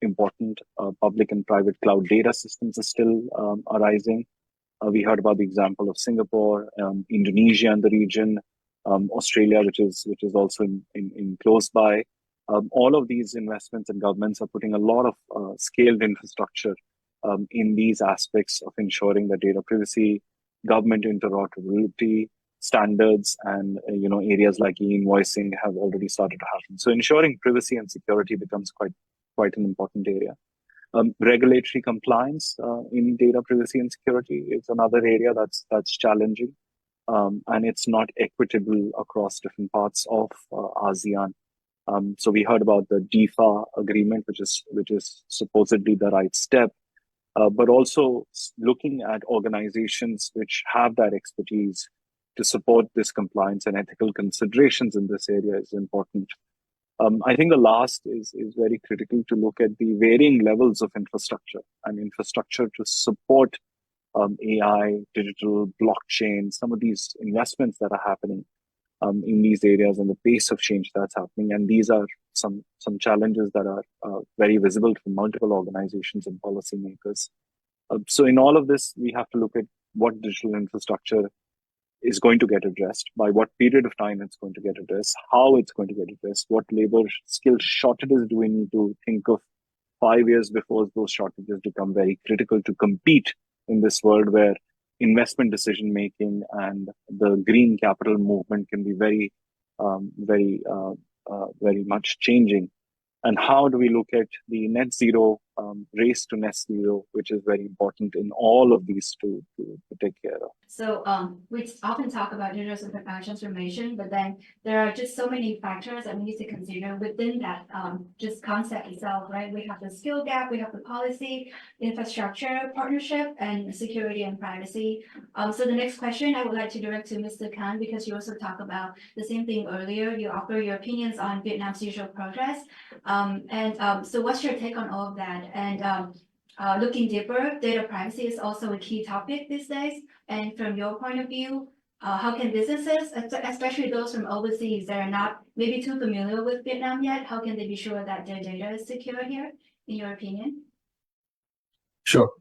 important. Public and private cloud data systems are still arising. We heard about the example of Singapore, Indonesia in the region, Australia, which is also in close by. All of these investments and governments are putting a lot of scaled infrastructure in these aspects of ensuring that data privacy, government interoperability standards, and areas like e-invoicing have already started to happen. So ensuring privacy and security becomes quite an important area. Regulatory compliance in data privacy and security is another area that's challenging, and it's not equitable across different parts of ASEAN. So we heard about the DFA agreement, which is supposedly the right step, but also looking at organizations which have that expertise to support this compliance and ethical considerations in this area is important. I think the last is very critical to look at the varying levels of infrastructure to support AI, digital, blockchain, some of these investments that are happening in these areas and the pace of change that's happening. And these are some challenges that are very visible to multiple organizations and policymakers. So in all of this, we have to look at what digital infrastructure is going to get addressed, by what period of time it's going to get addressed, how it's going to get addressed, what labor skill shortages do we need to think of 5 years before those shortages become very critical to compete in this world where investment decision making and the green capital movement can be very much changing. And how do we look at the net zero, race to net zero, which is very important in all of these to take care of. So we often talk about digital transformation, but then there are just so many factors that we need to consider within that just concept itself, right? We have the skill gap, we have the policy, infrastructure, partnership, and security and privacy. So the next question I would like to direct to Mr. Khan, because you also talked about the same thing earlier. You offer your opinions on Vietnam's digital progress. So what's your take on all of that? And looking deeper, data privacy is also a key topic these days. And from your point of view, how can businesses, especially those from overseas that are not maybe too familiar with Vietnam yet, how can they be sure that their data is secure here, in your opinion? Sure.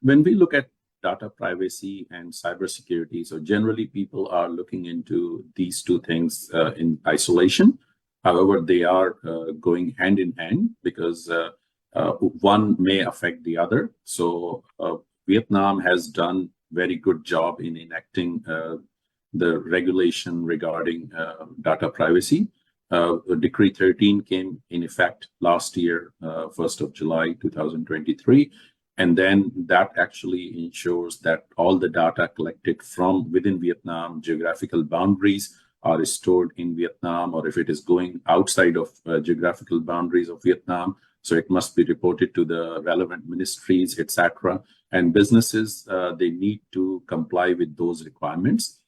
When we look at data privacy and cybersecurity, so generally people are looking into these two things in isolation. However, they are going hand in hand because one may affect the other. So Vietnam has done very good job in enacting the regulation regarding data privacy. Decree 13 came in effect last year, 1st of July 2023. And then that actually ensures that all the data collected from within Vietnam geographical boundaries are stored in Vietnam, or if it is going outside of geographical boundaries of Vietnam, so it must be reported to the relevant ministries, etc. And businesses, they need to comply with those requirements.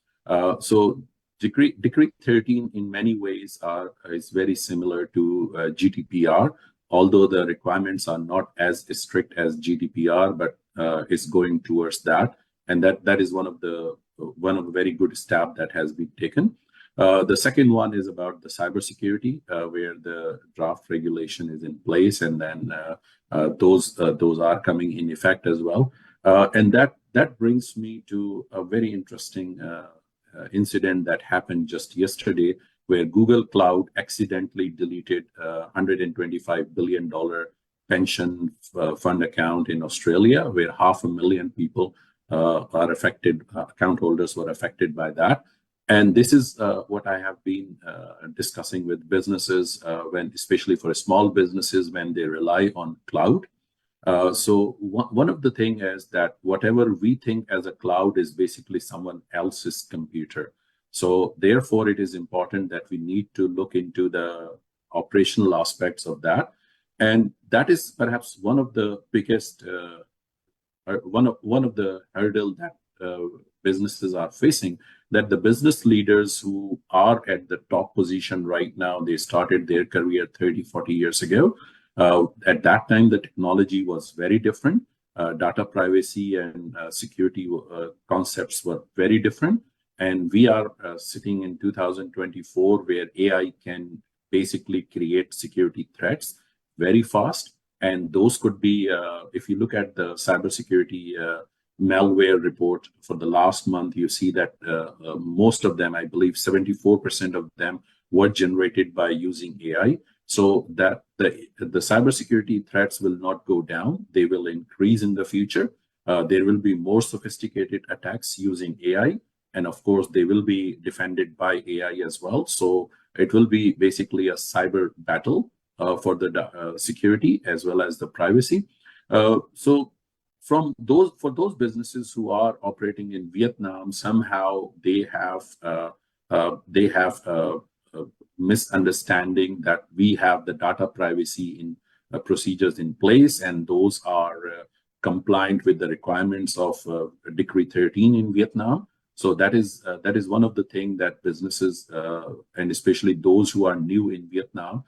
So Decree 13 in many ways is very similar to GDPR, although the requirements are not as strict as GDPR, but it's going towards that. And that is one of the very good steps that has been taken. The second one is about the cybersecurity, where the draft regulation is in place, and then those are coming in effect as well. And that brings me to a very interesting incident that happened just yesterday, where Google Cloud accidentally deleted $125 billion pension fund account in Australia, where 500,000 people are affected, account holders were affected by that. And this is what I have been discussing with businesses, especially for small businesses, when they rely on cloud. So one of the things is that whatever we think as a cloud is basically someone else's computer. So therefore, it is important that we need to look into the operational aspects of that. And that is perhaps one of the biggest, one of the hurdles that businesses are facing, that the business leaders who are at the top position right now, they started their career 30, 40 years ago. At that time, the technology was very different. Data privacy and security concepts were very different. And we are sitting in 2024 where AI can basically create security threats very fast. And those could be, if you look at the cybersecurity malware report for the last month, you see that most of them, I believe 74% of them were generated by using AI. So that the cybersecurity threats will not go down. They will increase in the future. There will be more sophisticated attacks using AI. And of course, they will be defended by AI as well. So it will be basically a cyber battle for the security as well as the privacy. So for those businesses who are operating in Vietnam, somehow they have misunderstanding that we have the data privacy in procedures in place, and those are compliant with the requirements of Decree 13 in Vietnam. So that is one of the things that businesses and especially those who are new in Vietnam,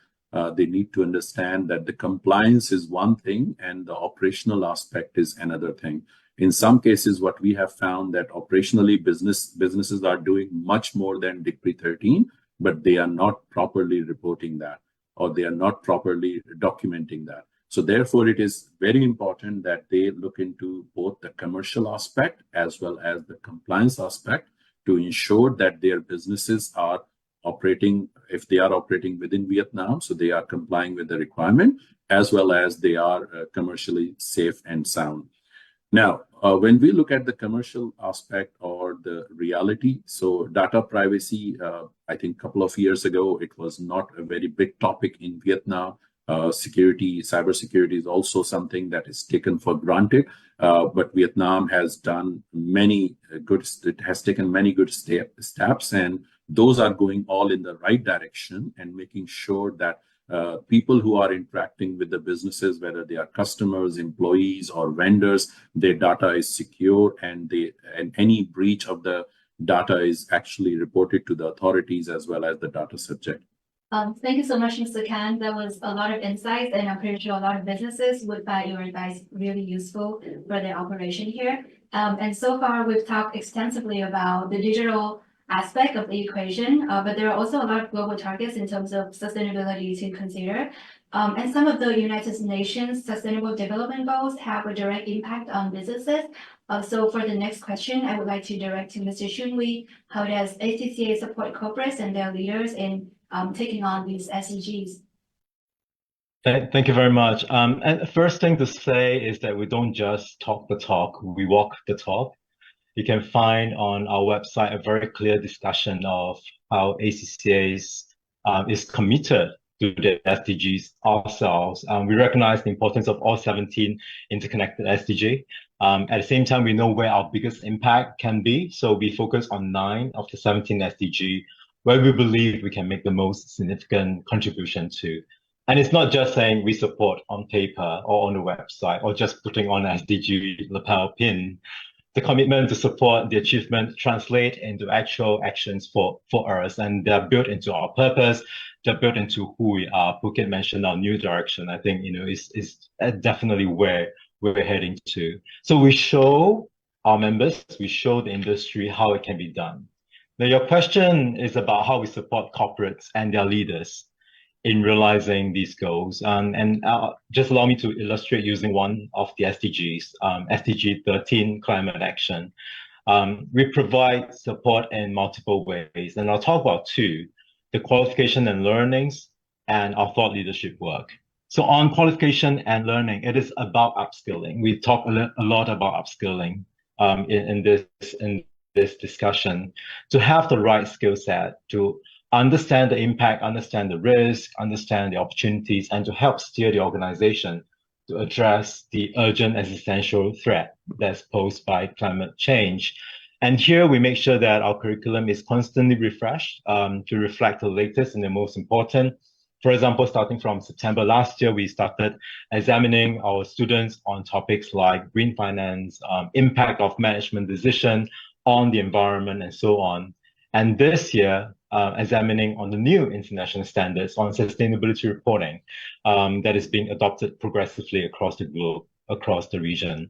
they need to understand that the compliance is one thing and the operational aspect is another thing. In some cases, what we have found that operationally businesses are doing much more than Decree 13, but they are not properly reporting that, or they are not properly documenting that. So therefore, it is very important that they look into both the commercial aspect as well as the compliance aspect to ensure that their businesses are operating, if they are operating within Vietnam, so they are complying with the requirement, as well as they are commercially safe and sound. Now, when we look at the commercial aspect or the reality, so data privacy, I think a couple of years ago, it was not a very big topic in Vietnam. Cybersecurity is also something that is taken for granted, but Vietnam has taken many good steps, and those are going all in the right direction and making sure that people who are interacting with the businesses, whether they are customers, employees, or vendors, their data is secure, and any breach of the data is actually reported to the authorities as well as the data subject. Thank you so much, Mr. Khan. That was a lot of insights, and I'm pretty sure a lot of businesses would find your advice really useful for their operation here. And so far, we've talked extensively about the digital aspect of the equation, but there are also a lot of global targets in terms of sustainability to consider. And some of the United Nations Sustainable Development Goals have a direct impact on businesses. So for the next question, I would like to direct to Mr. Shun Wee. How does ACCA support corporates and their leaders in taking on these SDGs? Thank you very much. And the first thing to say is that we don't just talk the talk, we walk the talk. You can find on our website a very clear discussion of how ACCA is committed to the SDGs ourselves. We recognize the importance of all 17 interconnected SDG. At the same time, we know where our biggest impact can be. So we focus on 9 of the 17 SDG, where we believe we can make the most significant contribution to. And it's not just saying we support on paper or on the website or just putting on SDG lapel pin. The commitment to support the achievement translate into actual actions for us, and they're built into our purpose. They're built into who we are. Phuket mentioned our new direction. I think is definitely where we're heading to. So we show our members, we show the industry how it can be done. Now, your question is about how we support corporates and their leaders in realizing these goals. And just allow me to illustrate using one of the SDGs, SDG 13, climate action. We provide support in multiple ways, and I'll talk about 2, the qualification and learnings and our thought leadership work. So on qualification and learning, it is about upskilling. We talk a lot about upskilling in this discussion, to have the right skill set, to understand the impact, understand the risk, understand the opportunities, and to help steer the organization to address the urgent existential threat that's posed by climate change. And here we make sure that our curriculum is constantly refreshed to reflect the latest and the most important. For example, starting from September last year, we started examining our students on topics like green finance, impact of management decision, on the environment and so on. And this year, examining on the new international standards on sustainability reporting that is being adopted progressively across the globe, across the region.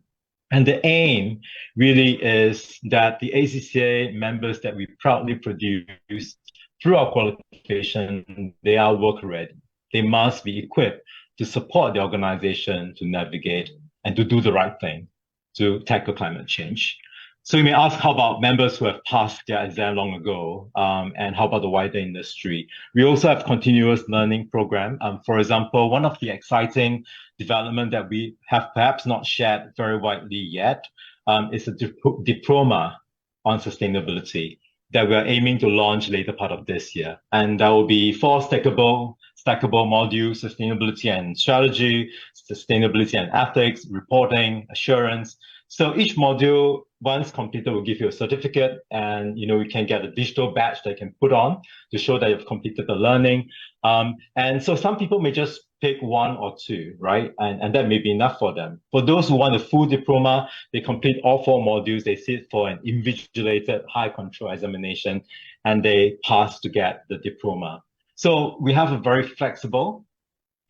And the aim really is that the ACCA members that we proudly produce through our qualification, they are work ready. They must be equipped to support the organization to navigate and to do the right thing to tackle climate change. So you may ask, how about members who have passed their exam long ago, and how about the wider industry? We also have continuous learning program. For example, one of the exciting development that we have perhaps not shared very widely yet is a diploma on sustainability that we are aiming to launch later part of this year. And there will be 4 stackable modules: sustainability and strategy, sustainability and ethics, reporting, assurance. So each module, once completed, will give you a certificate, and you can get a digital badge that you can put on to show that you've completed the learning. And so some people may just pick 1 or 2, right? And that may be enough for them. For those who want a full diploma, they complete all 4 modules, they sit for an invigilated high control examination, and they pass to get the diploma. So we have a very flexible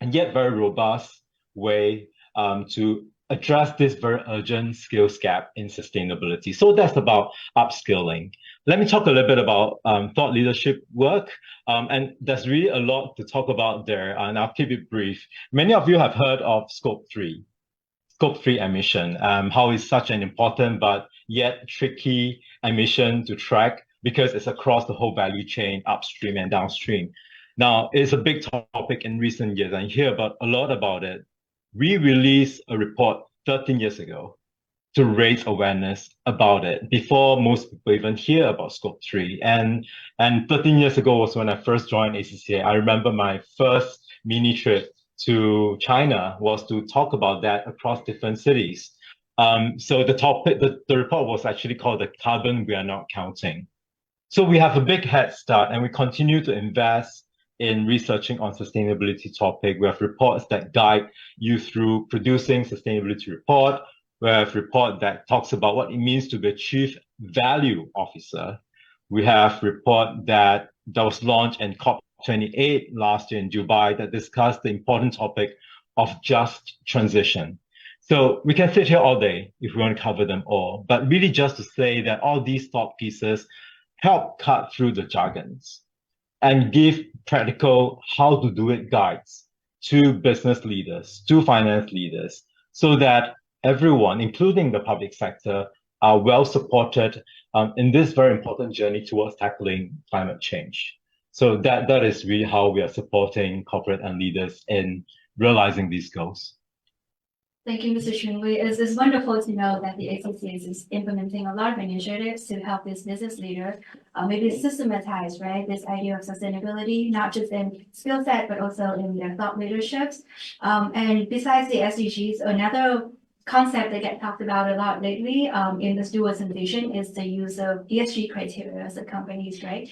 and yet very robust way to address this very urgent skills gap in sustainability. So that's about upskilling. Let me talk a little bit about thought leadership work. And there's really a lot to talk about there, and I'll keep it brief. Many of you have heard of Scope 3 emission, how it's such an important but yet tricky emission to track because it's across the whole value chain, upstream and downstream. Now, it's a big topic in recent years, and you hear a lot about it. We released a report 13 years ago to raise awareness about it before most people even hear about Scope 3. And 13 years ago was when I first joined ACCA. I remember my first mini trip to China was to talk about that across different cities. So the report was actually called The Carbon We Are Not Counting. So we have a big head start, and we continue to invest in researching on sustainability topic. We have reports that guide you through producing sustainability report. We have report that talks about what it means to be a chief value officer. We have report that was launched in COP28 last year in Dubai that discussed the important topic of just transition. So we can sit here all day if we want to cover them all, but really just to say that all these thought pieces help cut through the jargons and give practical how to do it guides to business leaders, to finance leaders, so that everyone, including the public sector, are well supported in this very important journey towards tackling climate change. So that is really how we are supporting corporate and leaders in realizing these goals. Thank you, Mr. Chun Wei. It's wonderful to know that the ACCA is implementing a lot of initiatives to help this business leader maybe systematize, right, this idea of sustainability, not just in skill set, but also in their thought leaderships. And besides the SDGs, another concept that gets talked about a lot lately in this dual vision is the use of ESG criteria as the companies, right?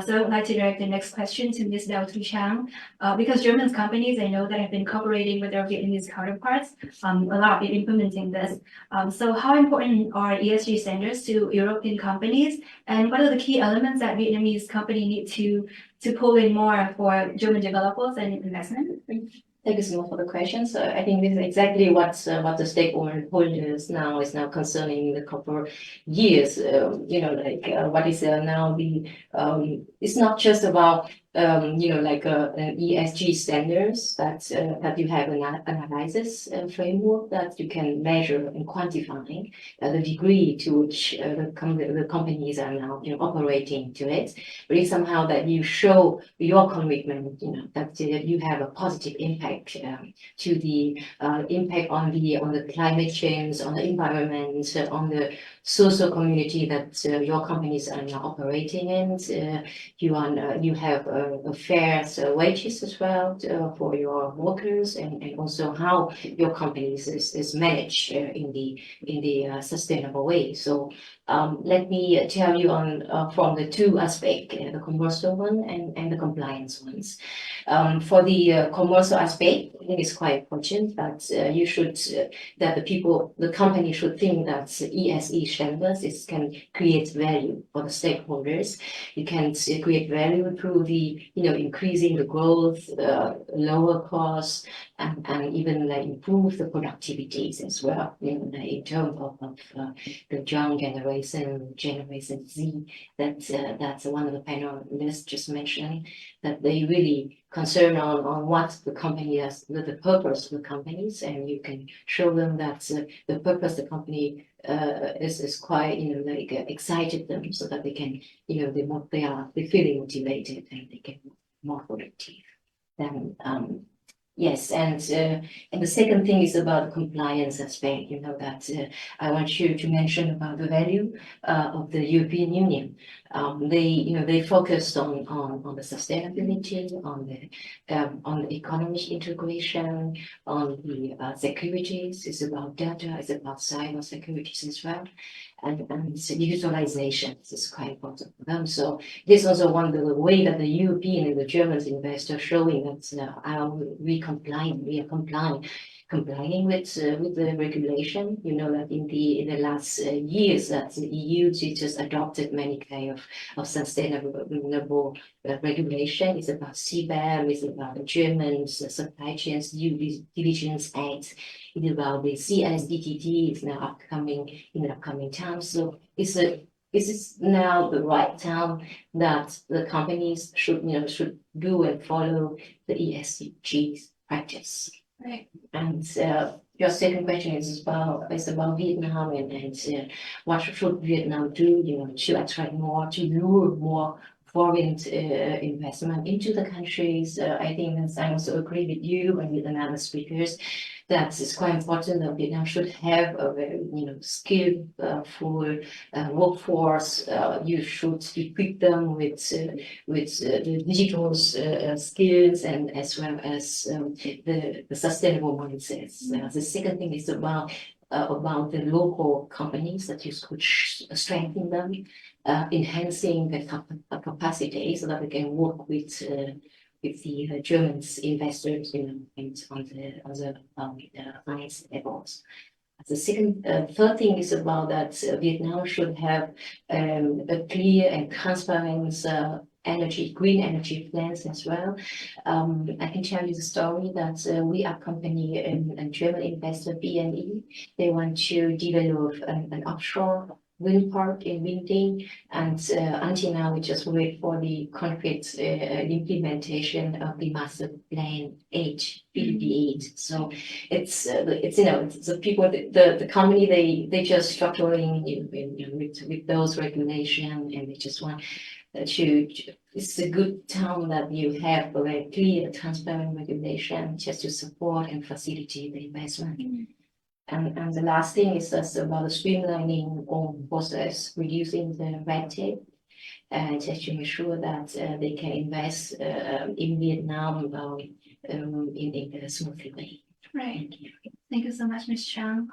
So I'd like to direct the next question to Ms. Dao Tu Chang, because German companies, I know that have been cooperating with their Vietnamese counterparts a lot in implementing this. So how important are ESG standards to European companies, and what are the key elements that Vietnamese company need to pull in more for German developers and investment? Thank you so much for the question. So I think this is exactly what the stakeholders now is concerning the couple years. What is now the it's not just about an ESG standards that you have an analysis framework that you can measure and quantify the degree to which the companies are now operating to it. But it's somehow that you show your commitment, that you have a positive impact to the impact on the climate change, on the environment, on the social community that your companies are now operating in. You have a fair wages as well for your workers, and also how your companies is managed in the sustainable way. So Let me tell you on from the two aspects, the commercial one and the compliance ones. For the commercial aspect, I think it's quite important that you should that the company should think that ESG standards can create value for the stakeholders. You can create value through the increasing the growth, lower costs, and even like improve the productivities as well. In terms of the young generation Z. That's one of the panelists just mentioned, that they really concern on what the company does, the purpose of the companies, and you can show them that the purpose of the company is quite like excited them so that they can they feeling motivated and they get more productive. Then yes, and the second thing is about the compliance aspect. That I want you to mention about the value of the European Union. They focused on the sustainability, on the economic integration, on the securities. It's about data. It's about cyber securities as well, and utilization is quite important for them. So this is also one of the way that the European and the German investors showing that we are complying with the regulation. That in the last years that the EU just adopted many kind of sustainable regulation. It's about CBAM, it's about the German supply chains due diligence act. It's about the CSDTT. It's now upcoming in the upcoming time. So this is now the right time that the companies should do and follow the ESG practice. Right. And your second question is about Vietnam and what should Vietnam do, to attract more, to lure more foreign investment into the countries. I think that I also agree with you and with another speakers that it's quite important that Vietnam should have a very skilled full workforce. You should equip them with the digital skills and as well as the sustainable mindsets. The second thing is about the local companies that you could strengthen them, enhancing the capacity so that we can work with the German investors on the highest levels. The third thing is about that Vietnam should have a clear and transparent green energy plans as well. I can tell you the story that we accompany a German investor, BNE. They want to develop an offshore wind park in Binh Duong, and until now we just wait for the concrete implementation of the master plan 8 BD8. So it's the people, the company, they just structuring with those regulations, and they just want to. It's a good time that you have a very clear, transparent regulation just to support and facilitate the investment. And the last thing is just about the streamlining of process, reducing the red tape, and just to make sure that they can invest in Vietnam in a smooth way. Right. Thank you so much, Ms. Chang.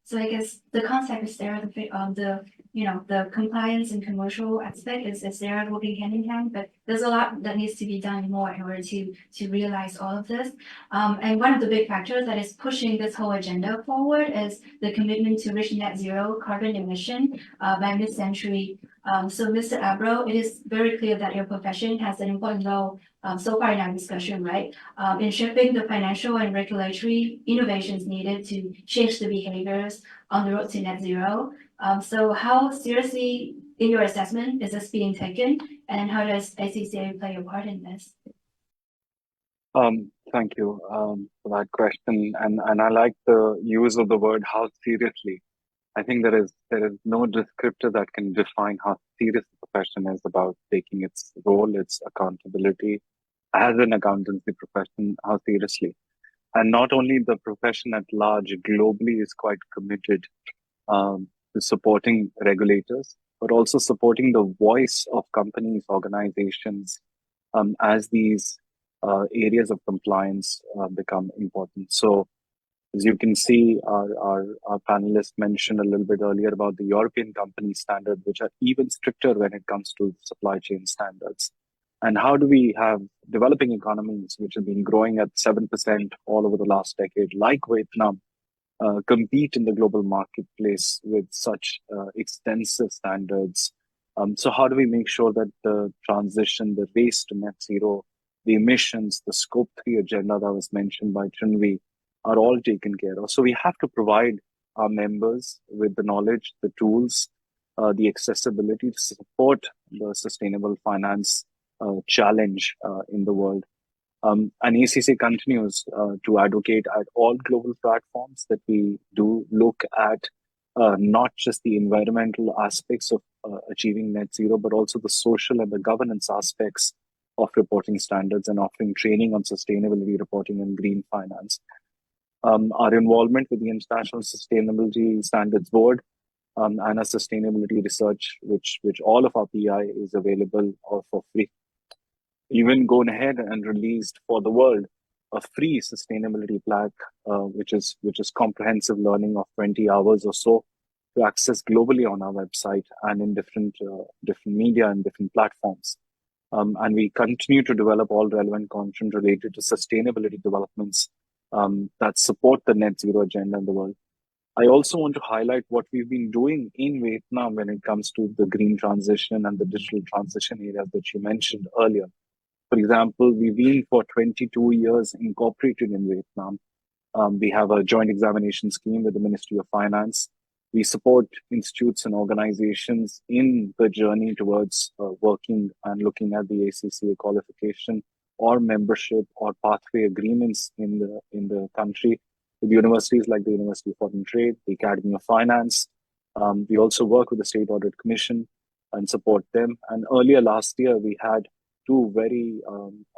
So I guess the concept is there, the compliance and commercial aspect is there working hand in hand, but there's a lot that needs to be done more in order to realize all of this. And one of the big factors that is pushing this whole agenda forward is the commitment to reach net zero carbon emission by mid-century. So Mr. Abro, it is very clear that your profession has an important role so far in our discussion, right? In shaping the financial and regulatory innovations needed to change the behaviors on the road to net zero. So how seriously, in your assessment, is this being taken, and how does ACCA play a part in this? Thank you for that question, and I like the use of the word "how seriously." I think there is no descriptor that can define how serious the profession is about taking its role, its accountability as an accountancy profession, how seriously. And not only the profession at large, globally is quite committed to supporting regulators, but also supporting the voice of companies, organizations, as these areas of compliance become important. So As you can see, our panelists mentioned a little bit earlier about the European company standard, which are even stricter when it comes to supply chain standards. And how do we have developing economies, which have been growing at 7% all over the last decade, like Vietnam, compete in the global marketplace with such extensive standards? So how do we make sure that the transition, the race to net zero, the emissions, the scope 3 agenda that was mentioned by Chunwi are all taken care of? So we have to provide our members with the knowledge, the tools, the accessibility to support the sustainable finance challenge in the world. And ACC continues to advocate at all global platforms that we do look at not just the environmental aspects of achieving net zero, but also the social and the governance aspects of reporting standards and offering training on sustainability reporting and green finance. Our involvement with the International Sustainability Standards Board and our sustainability research, which all of our PI is available for free. Even gone ahead and released for the world a free sustainability plaque, which is comprehensive learning of 20 hours or so to access globally on our website and in different media and different platforms. And we continue to develop all relevant content related to sustainability developments that support the net zero agenda in the world. I also want to highlight what we've been doing in Vietnam when it comes to the green transition and the digital transition areas that you mentioned earlier. For example, we've been for 22 years incorporated in Vietnam. We have a joint examination scheme with the Ministry of Finance. We support institutes and organizations in the journey towards working and looking at the ACCA qualification or membership or pathway agreements in the country with universities like the University of Foreign Trade, the Academy of Finance. We also work with the State Audit Commission and support them. And earlier last year, we had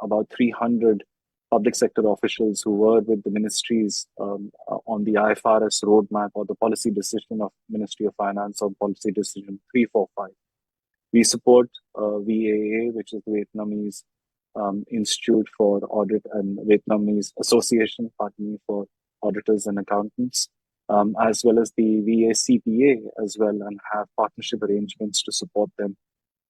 about 300 public sector officials who were with the ministries on the IFRS roadmap or the policy decision of Ministry of Finance on policy decision 345. We support VAA, which is the Vietnamese Institute for Audit and Vietnamese Association, pardon me, for auditors and accountants, as well as the VACPA as well, and have partnership arrangements to support them.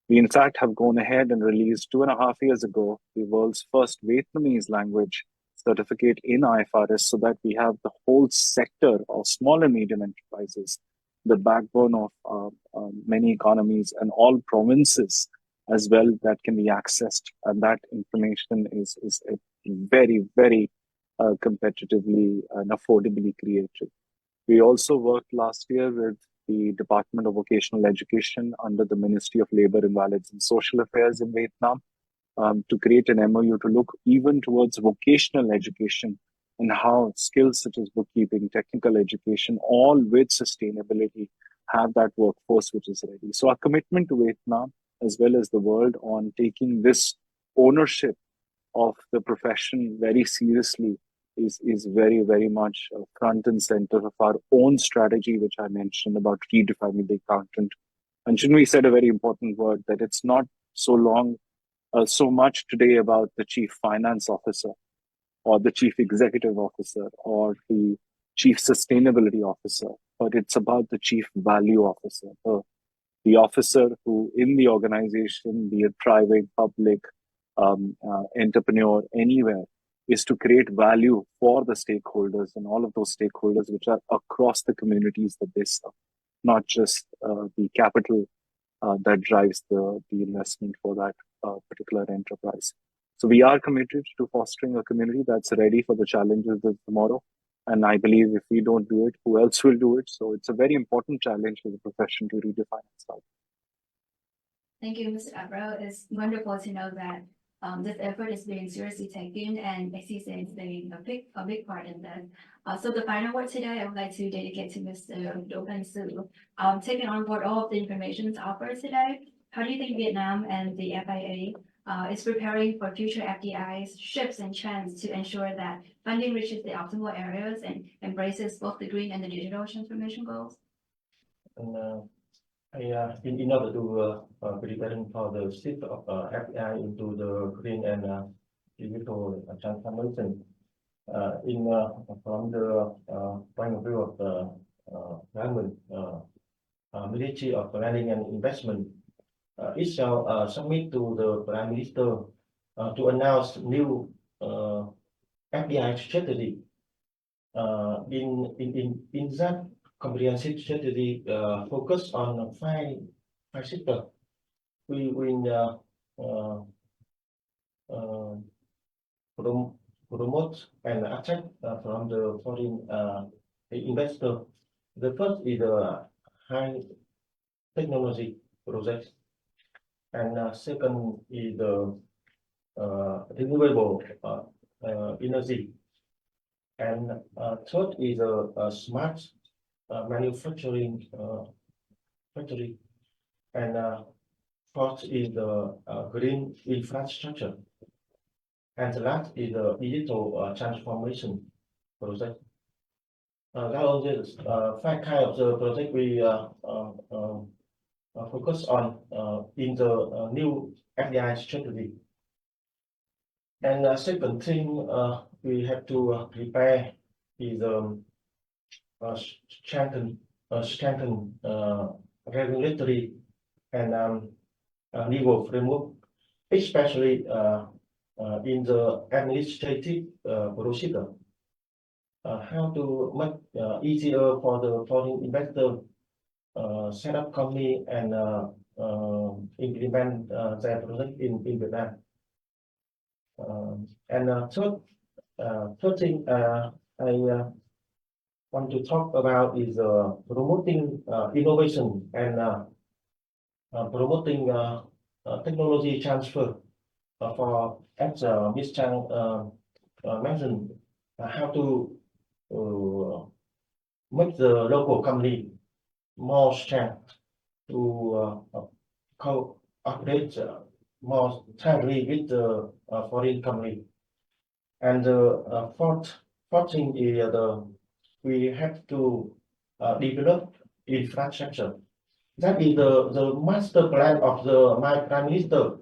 We, in fact, have gone ahead and released 2.5 years ago the world's first Vietnamese language certificate in IFRS so that we have the whole sector of small and medium enterprises, the backbone of many economies and all provinces as well that can be accessed. And that information is very, very competitively and affordably created. We also worked last year with the Department of Vocational Education under the Ministry of Labour, Invalids and Social Affairs in Vietnam to create an MOU to look even towards vocational education and how skills such as bookkeeping, technical education, all with sustainability, have that workforce which is ready. So our commitment to Vietnam as well as the world on taking this ownership of the profession very seriously is very, very much front and center of our own strategy, which I mentioned about redefining the accountant. And Chinwe said a very important word, that it's not so much today about the chief finance officer or the chief executive officer or the chief sustainability officer, but it's about the chief value officer, the officer who in the organization, be it private, public, entrepreneur, anywhere, is to create value for the stakeholders and all of those stakeholders which are across the communities that they serve, not just the capital that drives the investment for that particular enterprise. So we are committed to fostering a community that's ready for the challenges of tomorrow. And I believe if we don't do it, who else will do it? So it's a very important challenge for the profession to redefine itself. Thank you, Mr. Abro. It's wonderful to know that this effort is being seriously taken, and ACCA is playing a big part in that. So the final word today, I would like to dedicate to Mr. Dopen Su. Taking on board all of the information offered today, how do you think Vietnam and the FIA is preparing for future FDIs, shifts and trends to ensure that funding reaches the optimal areas and embraces both the green and the digital transformation goals? In order to preparing for the shift of FDI into the green and digital transformation, from the point of view of the government, Ministry of Planning and Investment, it shall submit to the Prime Minister to announce new FDI strategy. In that comprehensive strategy, focus on five sectors. We will promote and attract from the foreign investor. The first is the high technology projects, and second is the renewable energy, and third is a smart manufacturing factory, and fourth is the green infrastructure, and the last is the digital transformation project. That was five kinds of the project we focus on in the new FDI strategy. And second thing we have to prepare is strengthen regulatory and legal framework, especially in the administrative procedure. How to make easier for the foreign investor set up company and implement their project in Vietnam. And third thing I want to talk about is promoting innovation and promoting technology transfer for, as Ms. Chang mentioned, how to make the local company more strong to cooperate more tightly with the foreign company. And the fourth thing is we have to develop infrastructure. That is the master plan of my Prime Minister.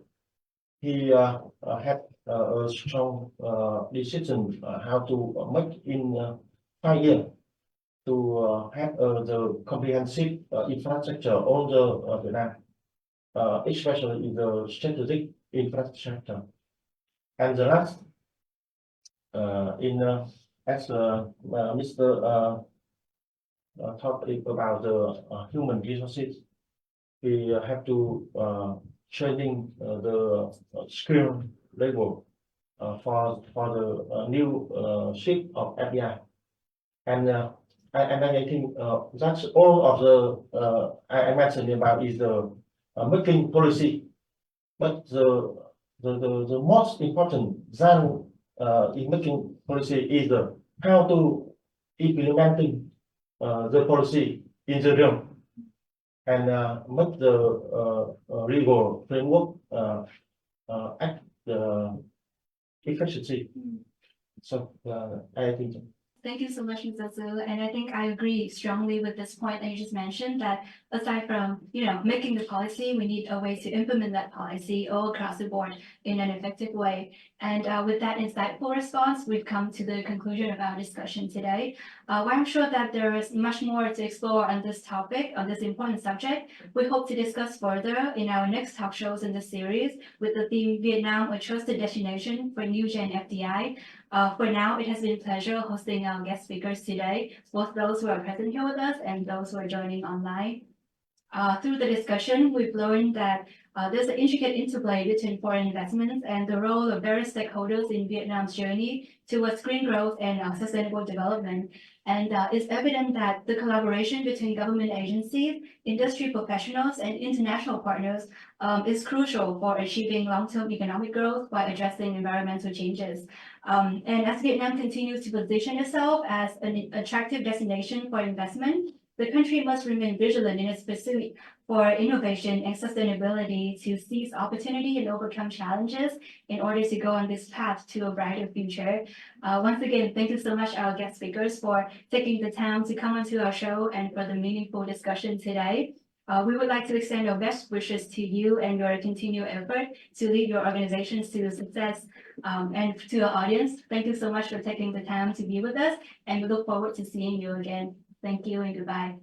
He had a strong decision how to make in 5 years to have the comprehensive infrastructure on the Vietnam, especially in the strategic infrastructure. And the last, as Mr. talked about the human resources, we have to training the skill level for the new shift of FDI, and I think that's all of the I mentioned about is the making policy, but the most important than in making policy is how to implementing the policy in the realm and make the legal framework act efficiency. So I think. Thank you so much, Mr. Su. And I think I agree strongly with this point that you just mentioned, that aside from, making the policy, we need a way to implement that policy all across the board in an effective way. And with that insightful response, we've come to the conclusion of our discussion today. While I'm sure that there is much more to explore on this topic, on this important subject, we hope to discuss further in our next talk shows in the series with the theme Vietnam, a trusted destination for new gen FDI. For now, it has been a pleasure hosting our guest speakers today, both those who are present here with us and those who are joining online. Through the discussion, we've learned that there's an intricate interplay between foreign investments and the role of various stakeholders in Vietnam's journey towards green growth and sustainable development. And it's evident that the collaboration between government agencies, industry professionals, and international partners is crucial for achieving long-term economic growth while addressing environmental changes. And as Vietnam continues to position itself as an attractive destination for investment, the country must remain vigilant in its pursuit for innovation and sustainability to seize opportunity and overcome challenges in order to go on this path to a brighter future. Once again, thank you so much, our guest speakers, for taking the time to come onto our show and for the meaningful discussion today. We would like to extend our best wishes to you and your continued effort to lead your organizations to success. And to our audience, thank you so much for taking the time to be with us, and we look forward to seeing you again. Thank you and goodbye.